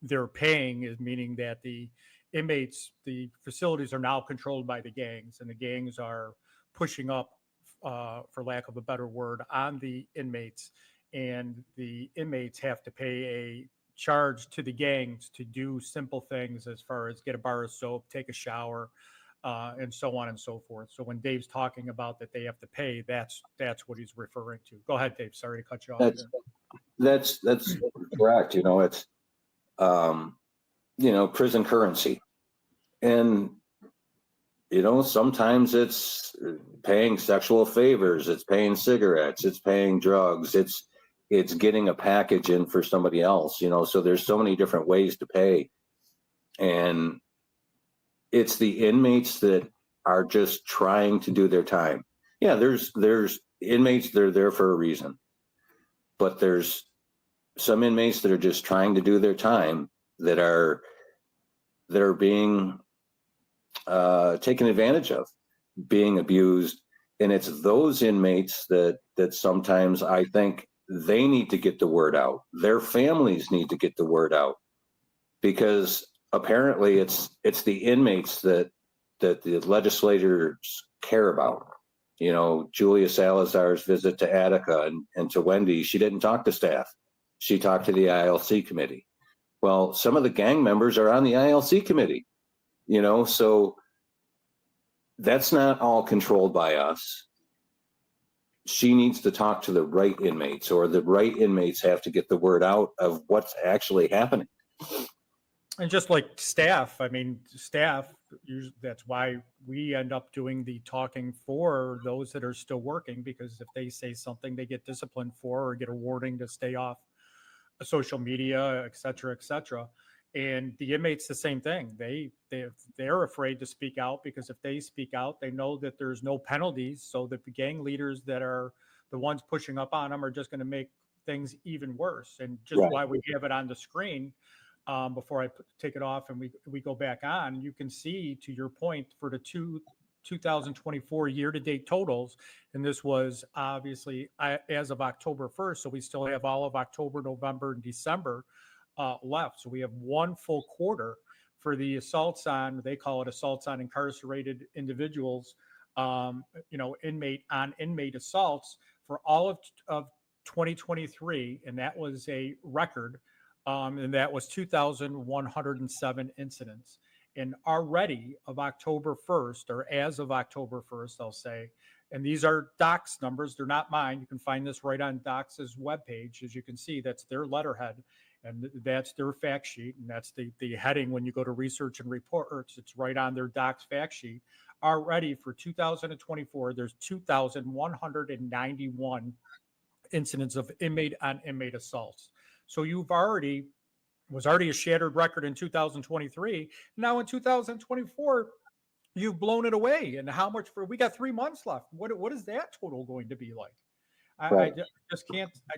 they're paying is meaning that the inmates, the facilities are now controlled by the gangs, and the gangs are pushing up, for lack of a better word, on the inmates, and the inmates have to pay a charge to the gangs to do simple things as far as get a bar of soap, take a shower, and so on and so forth. So when Dave's talking about that they have to pay, that's what he's referring to. Go ahead, Dave. Sorry to cut you off. That's correct. It's prison currency, and sometimes it's paying sexual favors, it's paying cigarettes, it's paying drugs, it's getting a package in for somebody else. So there's so many different ways to pay, and it's the inmates that are just trying to do their time. Yeah, there's inmates that are there for a reason, but there's some inmates that are just trying to do their time that are being taken advantage of, being abused, and it's those inmates that sometimes I think they need to get the word out. Their families need to get the word out, because apparently it's the inmates that the legislators care about. Julia Salazar's visit to Attica and to Wendy, she didn't talk to staff. She talked to the ILC committee. Well, some of the gang members are on the ILC committee, so that's not all controlled by us. She needs to talk to the right inmates, or the right inmates have to get the word out of what's actually happening. And just like staff, I mean, staff, that's why we end up doing the talking for those that are still working, because if they say something, they get disciplined for or get a warning to stay off social media, et cetera, et cetera. And the inmates, the same thing. They're afraid to speak out, because if they speak out, they know that there's no penalties. So the gang leaders that are the ones pushing up on them are just going to make things even worse. And just Right. why we have it on the screen, before I take it off and we go back on, you can see, to your point, for the 2024 year-to-date totals, and this was obviously as of October 1st, so we still have all of October, November, and December left. So we have one full quarter for the assaults on, they call it assaults on incarcerated individuals, inmate on inmate assaults for all of 2023, and that was a record. And that was 2,107 incidents. And already of October 1st, or as of October 1st, I'll say, and these are Doc's numbers, they're not mine. You can find this right on Doc's webpage. As you can see, that's their letterhead, and that's their fact sheet, and that's the heading when you go to research and reports. It's right on their Doc's fact sheet. Already for 2024, there's 2,191 incidents of inmate on inmate assaults. So was already a shattered record in 2023. Now in 2024, you've blown it away. And how much we got 3 months left. What is that total going to be like? Right. I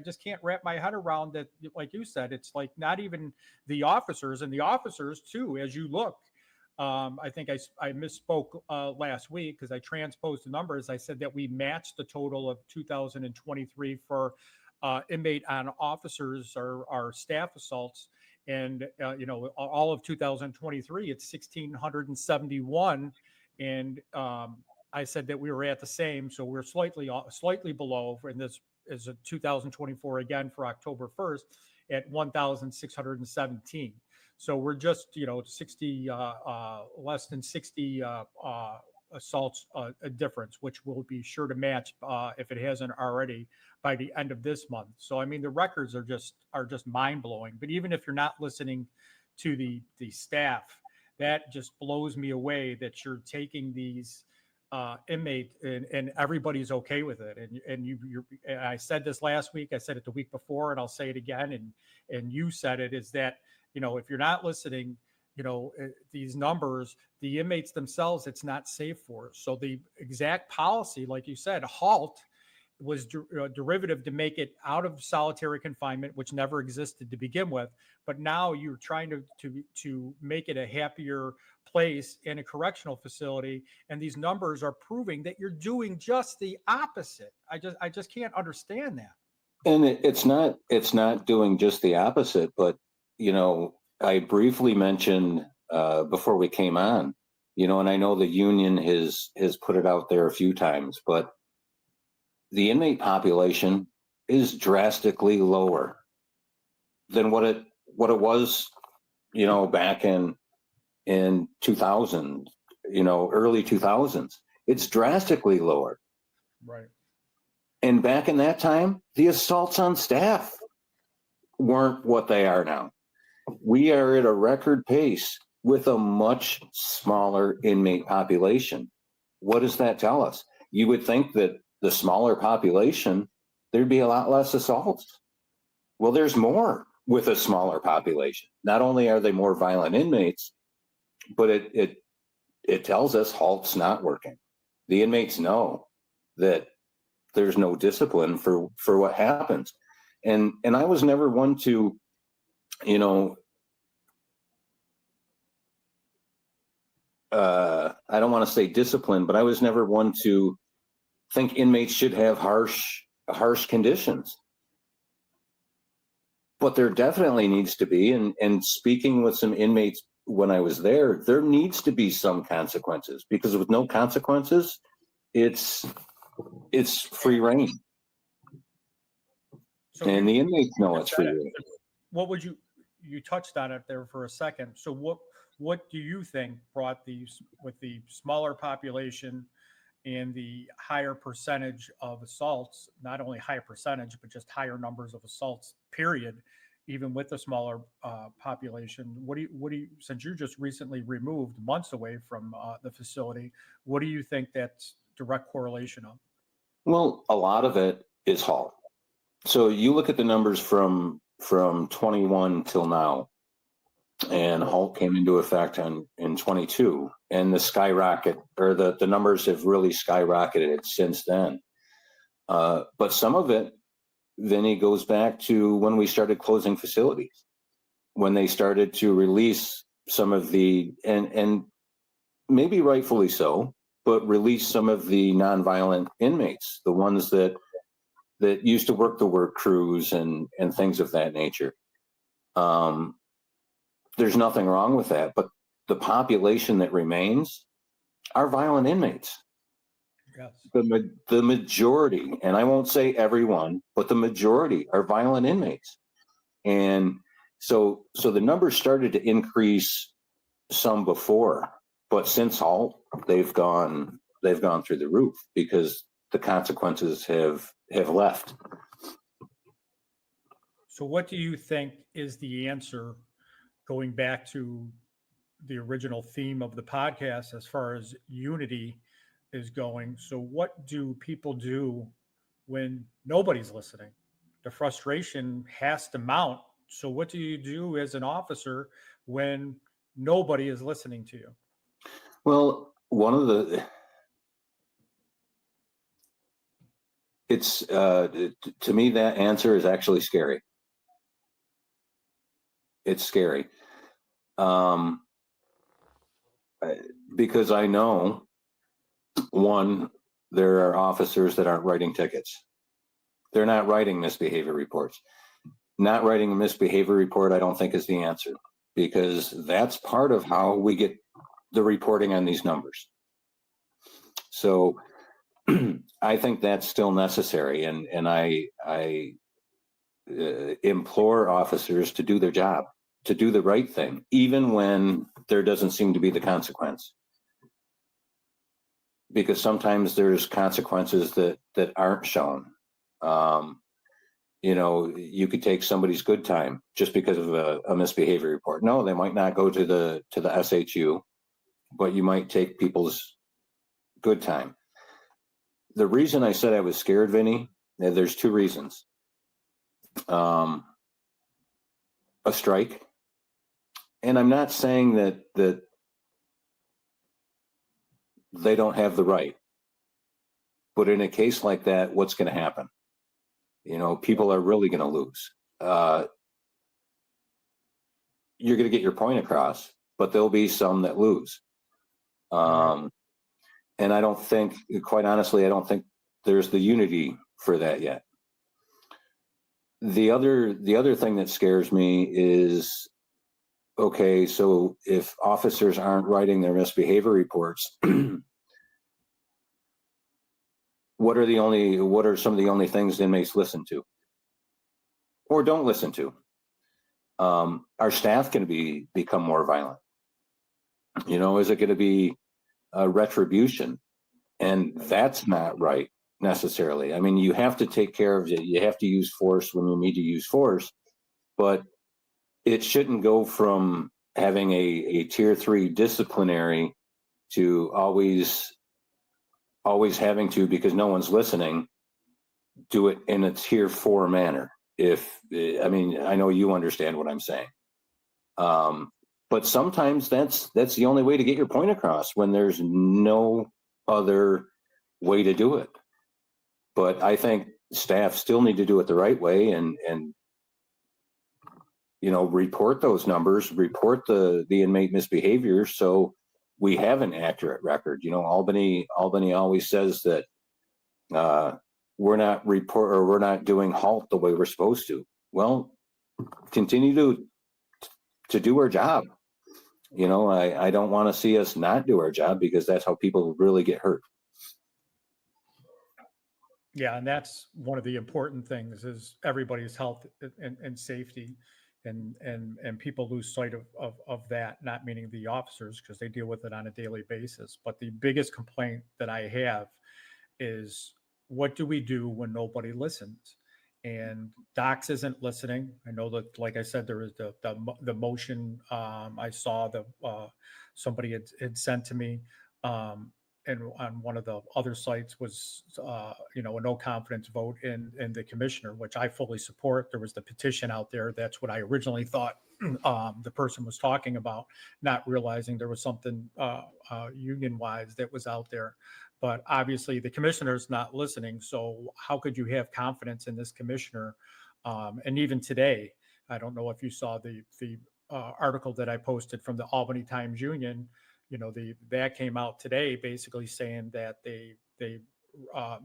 just can't wrap my head around that. Like you said, it's like not even the officers, and the officers too, as you look. I think I misspoke last week because I transposed the numbers. I said that we matched the total of 2023 for inmate on officers or staff assaults. And, all of 2023, it's 1,671. And I said that we were at the same. So we're slightly below. And this is a 2024 again for October 1st at 1,617. So we're just, 60, less than 60 assaults a difference, which we'll be sure to match if it hasn't already by the end of this month. So I mean, the records are just mind blowing. But even if you're not listening to the staff, that just blows me away that you're taking these inmate and everybody's okay with it. And I said this last week, I said it the week before, and I'll say it again. And you said it, is that, if you're not listening, these numbers, the inmates themselves, it's not safe for. So the exact policy, like you said, HALT, was derivative to make it out of solitary confinement, which never existed to begin with. But now you're trying to make it a happier place in a correctional facility, and these numbers are proving that you're doing just the opposite. I just can't understand that. And it's not doing just the opposite, but I briefly mentioned before we came on, and I know the union has put it out there a few times, but the inmate population is drastically lower than what it was, back in 2000, early 2000s. It's drastically lower. Right. And back in that time, the assaults on staff weren't what they are now. We are at a record pace with a much smaller inmate population. What does that tell us? You would think that the smaller population, there'd be a lot less assaults. Well, there's more with a smaller population. Not only are they more violent inmates, but it tells us HALT's not working. The inmates know that there's no discipline for what happens. And I was never one to, I don't want to say discipline, but I was never one to think inmates should have harsh conditions. But there definitely needs to be, and speaking with some inmates when I was there needs to be some consequences, because with no consequences, it's free reign. So and the inmates know it's free reign. What would you touched on it there for a second. So what do you think brought these, with the smaller population and the higher percentage of assaults, not only higher percentage, but just higher numbers of assaults, period, even with a smaller population. What do you, since you're just recently removed months away from the facility, what do you think that's direct correlation of? Well, a lot of it is halt. So you look at the numbers from 21 till now, and halt came into effect in 22, and the skyrocket, or the numbers have really skyrocketed since then. But some of it, Vinny, goes back to when we started closing facilities, when they started to release some of the, and maybe rightfully so, but release some of the nonviolent inmates, the ones that used to work the work crews and things of that nature. There's nothing wrong with that, but the population that remains are violent inmates. Yes. The majority, and I won't say everyone, but the majority are violent inmates. And so the numbers started to increase some before, but since halt, they've gone through the roof because the consequences have left. So what do you think is the answer, going back to the original theme of the podcast as far as unity is going? So what do people do when nobody's listening? The frustration has to mount. So what do you do as an officer when nobody is listening to you? Well, it's to me, that answer is actually scary. It's scary. Because I know, one, there are officers that aren't writing tickets. They're not writing misbehavior reports. Not writing a misbehavior report, I don't think, is the answer, because that's part of how we get the reporting on these numbers. So I think that's still necessary, and I implore officers to do their job, to do the right thing, even when there doesn't seem to be the consequence. Because sometimes there's consequences that aren't shown. You could take somebody's good time just because of a misbehavior report. No, they might not go to the SHU, but you might take people's good time. The reason I said I was scared, Vinny, there's two reasons. A strike, and I'm not saying that they don't have the right, but in a case like that, what's going to happen? People are really going to lose. You're going to get your point across, but there'll be some that lose. And I don't think, quite honestly, I don't think there's the unity for that yet. The other thing that scares me is, okay, so if officers aren't writing their misbehavior reports, what are some of the only things inmates listen to or don't listen to? Are staff going to become more violent? Is it going to be a retribution? And that's not right necessarily. I mean, you have to take care of it. You have to use force when you need to use force, but it shouldn't go from having a tier 3 disciplinary to always having to, because no one's listening, do it in a tier 4 manner. I know you understand what I'm saying. But sometimes that's the only way to get your point across when there's no other way to do it. But I think staff still need to do it the right way and report those numbers, report the inmate misbehavior, so we have an accurate record. Albany always says that we're not doing halt the way we're supposed to. Well, continue to do our job. I don't want to see us not do our job, because that's how people really get hurt. Yeah, and that's one of the important things, is everybody's health and safety, and people lose sight of that, not meaning the officers, because they deal with it on a daily basis. But the biggest complaint that I have is, what do we do when nobody listens? and Docs isn't listening. I know that, like I said, there was the motion I saw somebody had sent to me, and on one of the other sites was a no confidence vote in the commissioner, which I fully support. There was the petition out there. That's what I originally thought the person was talking about, not realizing there was something union wise that was out there. But obviously the commissioner's not listening. So how could you have confidence in this commissioner? And even today, I don't know if you saw the article that I posted from the Albany Times Union. That came out today, basically saying that they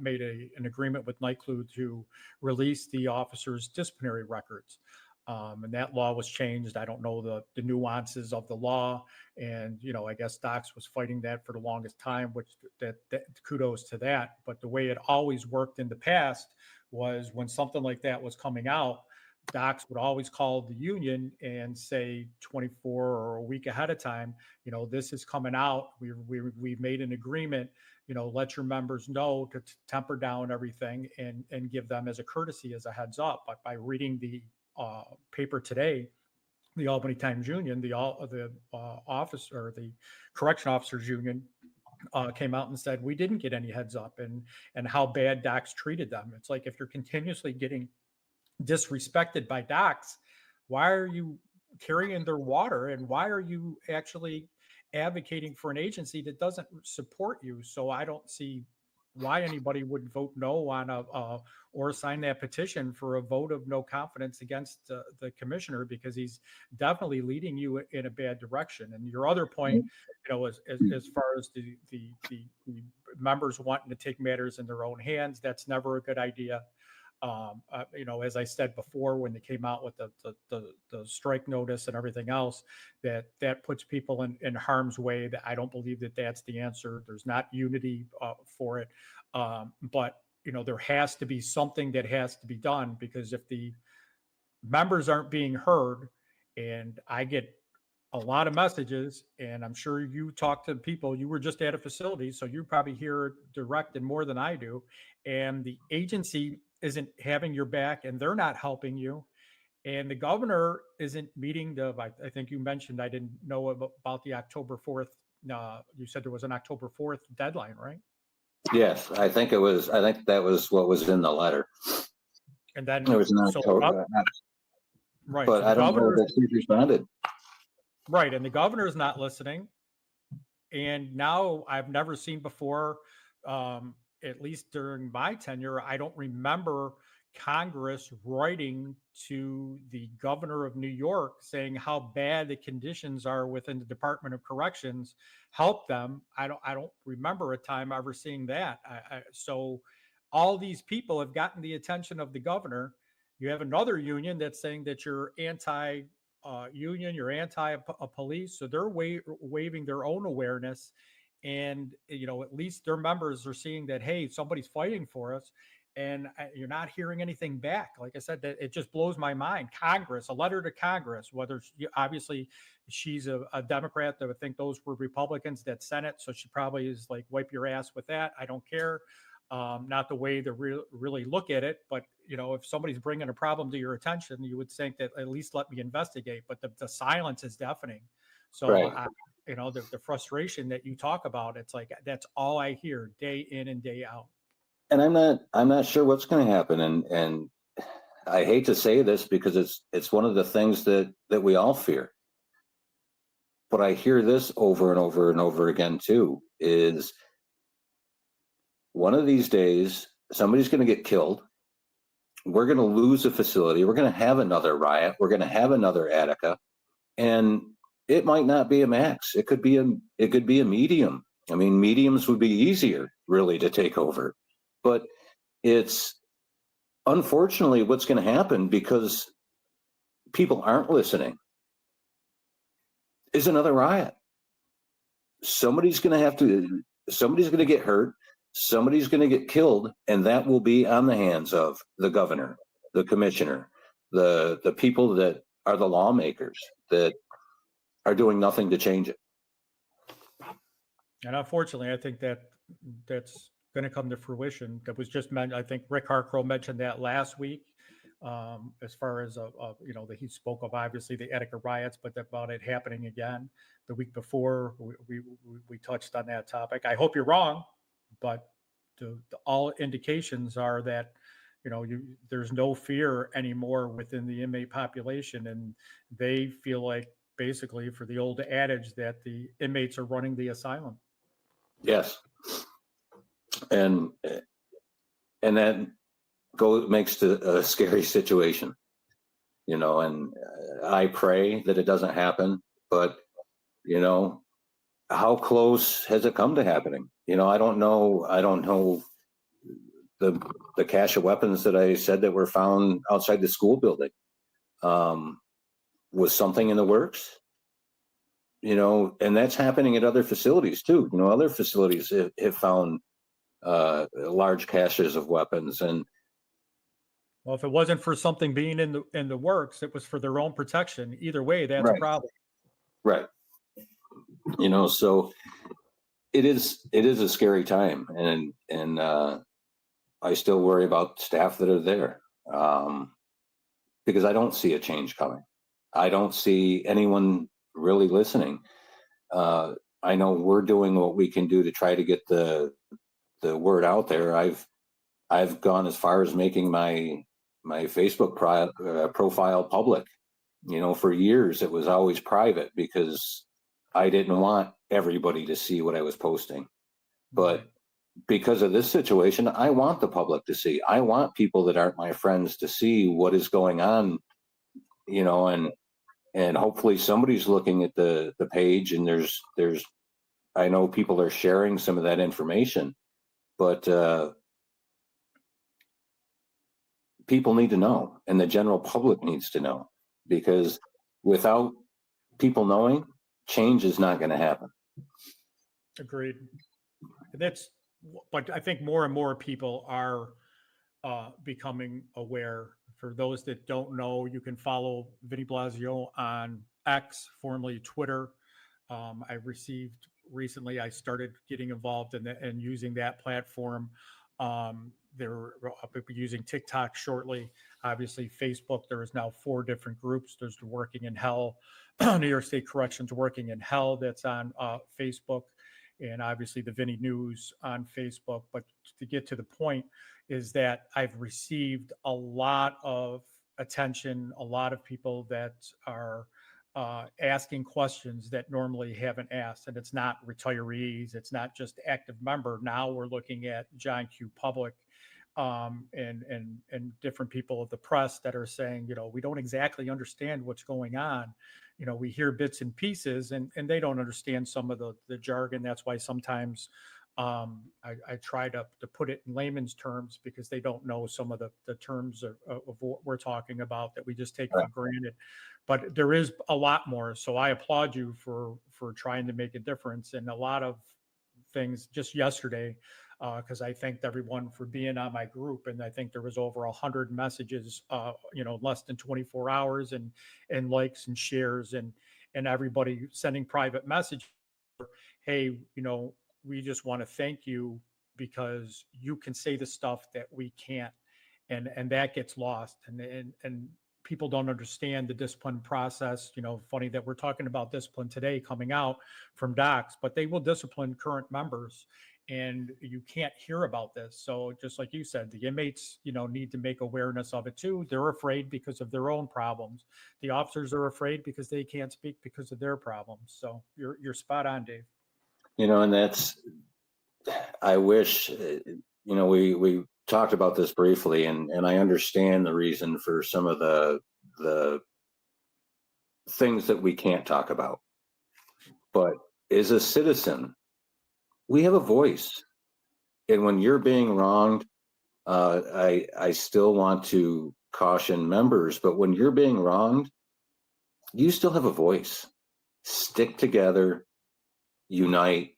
made an agreement with Nightclue to release the officers' disciplinary records. And that law was changed. I don't know the nuances of the law. And, I guess Docs was fighting that for the longest time, which that kudos to that. But the way it always worked in the past was when something like that was coming out, Docs would always call the union and say 24 or a week ahead of time, this is coming out. We've made an agreement, let your members know to temper down everything and give them as a courtesy, as a heads up. But by reading the paper today, the Albany Times Union, the Correction Officers Union came out and said we didn't get any heads up and how bad Docs treated them. It's like, if you're continuously getting disrespected by Docs, why are you carrying their water, and why are you actually advocating for an agency that doesn't support you? So I don't see why anybody would vote no on or sign that petition for a vote of no confidence against the commissioner, because he's definitely leading you in a bad direction. And your other point, as far as the members wanting to take matters in their own hands, that's never a good idea. As I said before, when they came out with the strike notice and everything else, that puts people in harm's way. That I don't believe that that's the answer. There's not unity for it. But, there has to be something that has to be done, because if the members aren't being heard, and I get a lot of messages, and I'm sure you talk to people, you were just at a facility, so you probably hear direct and more than I do, and the agency isn't having your back and they're not helping you, and the governor isn't meeting I think you mentioned, I didn't know about the October 4th. You said there was an October 4th deadline, right? Yes, I think that was what was in the letter. And then there was an October, right. But so I don't know that he responded. Right. And the governor is not listening. And now I've never seen before, at least during my tenure, I don't remember Congress writing to the governor of New York saying how bad the conditions are within the Department of Corrections, help them. I don't remember a time ever seeing that. So all these people have gotten the attention of the governor. You have another union that's saying that you're anti-union, you're anti-police. So they're waiving their own awareness. And, at least their members are seeing that, hey, somebody's fighting for us. And you're not hearing anything back. Like I said, that it just blows my mind. Congress, a letter to Congress, whether obviously she's a Democrat, I would think those were Republicans that sent it. So she probably is like, wipe your ass with that. I don't care. Not the way to really look at it. But, if somebody's bringing a problem to your attention, you would think that at least let me investigate. But the silence is deafening. So, right. The frustration that you talk about, it's like, that's all I hear day in and day out. And I'm not sure what's going to happen. And I hate to say this because it's one of the things that we all fear. But I hear this over and over and over again too, is one of these days, somebody's going to get killed. We're going to lose a facility. We're going to have another riot. We're going to have another Attica. And it might not be a max. It could be a medium. I mean, mediums would be easier really to take over. But it's unfortunately what's going to happen, because people aren't listening, is another riot. Somebody's going to get hurt. Somebody's going to get killed. And that will be on the hands of the governor, the commissioner, the people that are the lawmakers that are doing nothing to change it. And unfortunately, I think that's going to come to fruition. That was just mentioned. I think Rick Harcrow mentioned that last week. as far as that he spoke of, obviously the Attica riots, but about it happening again the week before. We touched on that topic. I hope you're wrong, but all indications are that there's no fear anymore within the inmate population, and they feel like, basically, for the old adage, that the inmates are running the asylum. Yes, and that makes it a scary situation, and I pray that it doesn't happen, but how close has it come to happening? I don't know the cache of weapons that I said that were found outside the school building. Was something in the works? And that's happening at other facilities too. Other facilities have found large caches of weapons. And well, if it wasn't for something being in the works, it was for their own protection. Either way, that's right. a problem. Right. So it is a scary time, and I still worry about staff that are there, because I don't see a change coming. I don't see anyone really listening. I know we're doing what we can do to try to get the word out there. I've gone as far as making my Facebook profile public. For years it was always private because I didn't want everybody to see what I was posting. But because of this situation, I want the public to see. I want people that aren't my friends to see what is going on, and hopefully somebody's looking at the page, and there's I know people are sharing some of that information, but people need to know, and the general public needs to know, because without people knowing, change is not going to happen. Agreed. But I think more and more people are becoming aware. For those that don't know, you can follow Vinny Blasio on X, formerly Twitter. I received recently, I started getting involved in using that platform. They're using TikTok shortly. Obviously, Facebook, there is now 4 different groups. There's the Working in Hell, New York State Corrections Working in Hell, that's on Facebook, and obviously the Vinny News on Facebook. But to get to the point is that I've received a lot of attention, a lot of people that are asking questions that normally haven't asked. And it's not retirees, it's not just active member. Now we're looking at John Q. Public, and different people of the press that are saying, we don't exactly understand what's going on. We hear bits and pieces, and they don't understand some of the jargon. That's why sometimes I try to put it in layman's terms, because they don't know some of the terms of what we're talking about that we just take for granted. But there is a lot more. So I applaud you for trying to make a difference. And a lot of things just yesterday, because I thanked everyone for being on my group, and I think there was over 100 messages, less than 24 hours, and likes and shares, and everybody sending private messages. Hey, we just want to thank you, because you can say the stuff that we can't, and that gets lost, and people don't understand the discipline process. Funny that we're talking about discipline today coming out from docs, but they will discipline current members, and you can't hear about this. So just like you said, the inmates, need to make awareness of it too. They're afraid because of their own problems. The officers are afraid because they can't speak because of their problems. So you're spot on, Dave. And I wish, we talked about this briefly, and I understand the reason for some of the things that we can't talk about. But as a citizen, we have a voice. And when you're being wronged, I still want to caution members, but when you're being wronged, you still have a voice. Stick together, unite,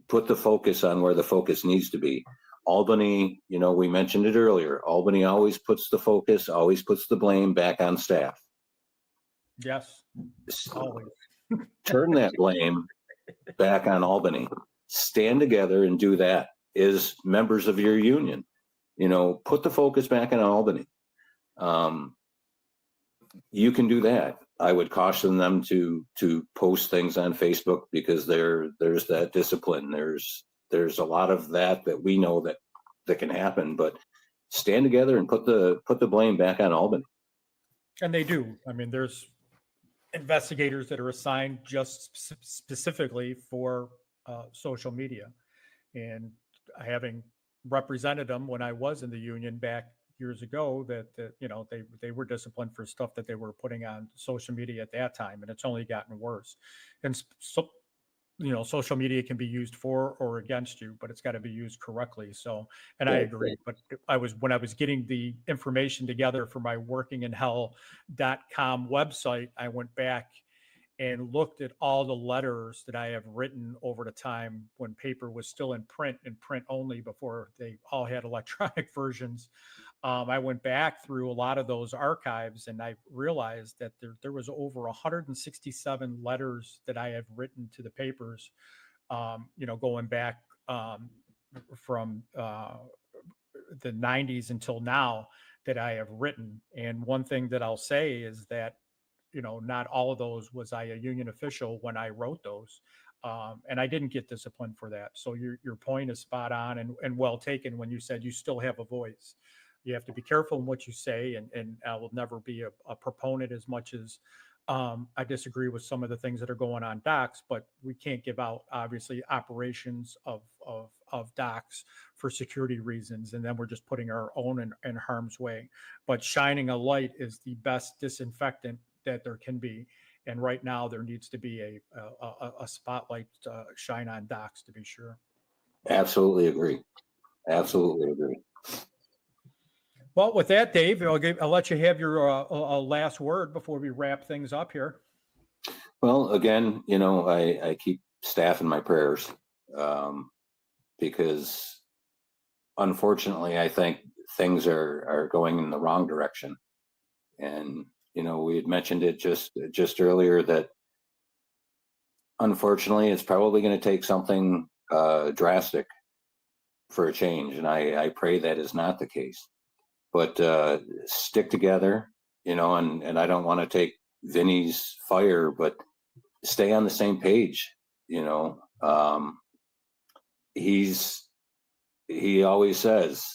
put the focus on where the focus needs to be. Albany, we mentioned it earlier, Albany always puts the focus, always puts the blame back on staff. Yes, always. Turn that blame back on Albany. Stand together and do that as members of your union. Put the focus back on Albany. you can do that. I would caution them to post things on Facebook, because there's that discipline. There's a lot of that we know that can happen, but stand together and put the blame back on Albany. And they do. I mean, there's investigators that are assigned just specifically for social media, and having represented them when I was in the union back years ago, that they were disciplined for stuff that they were putting on social media at that time, and it's only gotten worse. And so, social media can be used for or against you, but it's got to be used correctly. So, and I agree. But when I was getting the information together for my workinginhell.com website, I went back and looked at all the letters that I have written over the time when paper was still in print and print only before they all had electronic versions. I went back through a lot of those archives, and I realized that there was over 167 letters that I have written to the papers, going back from the 90s until now, that I have written. And one thing that I'll say is that, not all of those was I a union official when I wrote those. And I didn't get disciplined for that. So your point is spot on and well taken when you said you still have a voice. You have to be careful in what you say, and I will never be a proponent as much as I disagree with some of the things that are going on docks, but we can't give out, obviously, operations of docks for security reasons, and then we're just putting our own in harm's way. But shining a light is the best disinfectant that there can be. And right now there needs to be a spotlight shine on docks, to be sure. Absolutely agree. Absolutely agree. Well, with that, Dave, I'll let you have your last word before we wrap things up here. Well, again, I keep staff in my prayers, because unfortunately, I think things are going in the wrong direction. And, we had mentioned it just earlier that unfortunately, it's probably going to take something drastic for a change. And I pray that is not the case. But stick together, and I don't want to take Vinny's fire, but stay on the same page. He always says,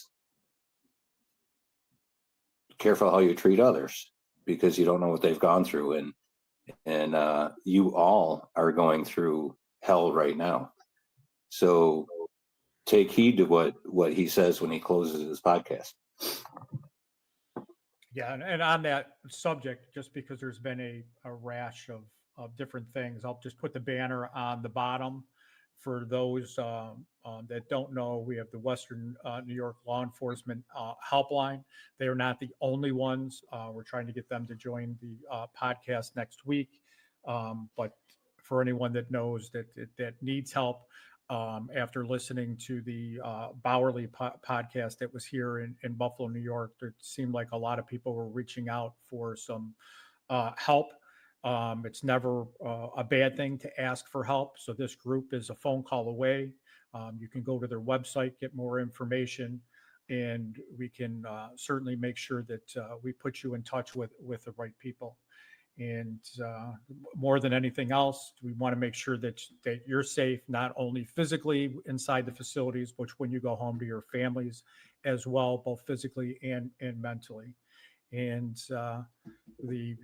careful how you treat others, because you don't know what they've gone through, and you all are going through hell right now. So take heed to what he says when he closes his podcast. Yeah, and on that subject, just because there's been a rash of different things, I'll just put the banner on the bottom for those that don't know. We have the Western New York Law Enforcement Helpline. They are not the only ones. We're trying to get them to join the podcast next week. But for anyone that knows that needs help, after listening to the Bowerly podcast that was here in Buffalo, New York, it seemed like a lot of people were reaching out for some help. It's never a bad thing to ask for help. So this group is a phone call away. You can go to their website, get more information, and we can certainly make sure that we put you in touch with the right people. And more than anything else, we want to make sure that you're safe, not only physically inside the facilities, but when you go home to your families as well, both physically and mentally. And the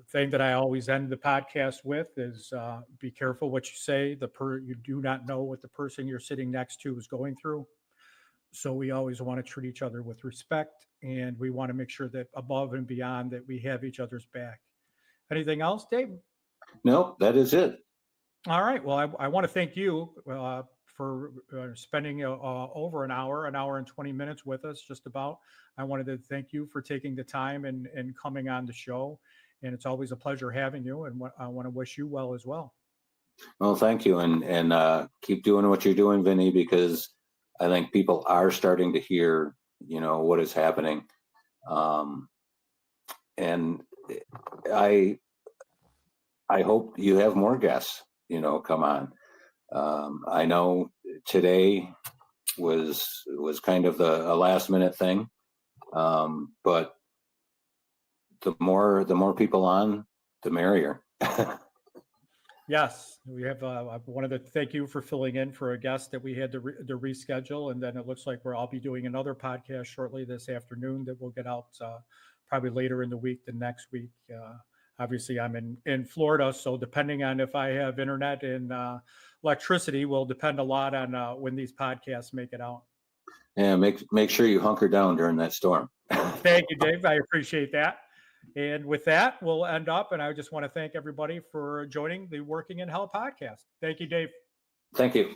thing that I always end the podcast with is be careful what you say. You do not know what the person you're sitting next to is going through. So we always want to treat each other with respect, and we want to make sure that above and beyond that we have each other's back. Anything else, Dave? No, that is it. All right. Well, I want to thank you for spending over an hour and 20 minutes with us, just about. I wanted to thank you for taking the time and coming on the show. And it's always a pleasure having you. And I want to wish you well as well. Well, thank you. And keep doing what you're doing, Vinny, because I think people are starting to hear, what is happening. And I hope you have more guests, come on. I know today was kind of a last minute thing, but the more people on, the merrier. Yes, we have. I wanted to thank you for filling in for a guest that we had to reschedule, and then it looks like I'll be doing another podcast shortly this afternoon that will get out probably later in the week than next week. Obviously, I'm in Florida, so depending on if I have internet and electricity will depend a lot on when these podcasts make it out. Yeah, make sure you hunker down during that storm. Thank you, Dave. I appreciate that. And with that, we'll end up. And I just want to thank everybody for joining the Working in Hell podcast. Thank you, Dave. Thank you.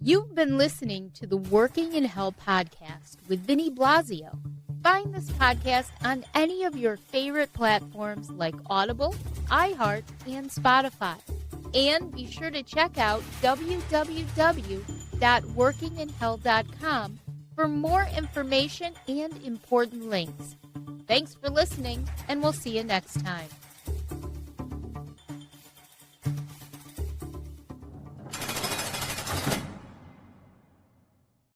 You've been listening to the Working in Hell podcast with Vinny Blasio. Find this podcast on any of your favorite platforms like Audible, iHeart, and Spotify. And be sure to check out www.workinginhell.com for more information and important links. Thanks for listening, and we'll see you next time.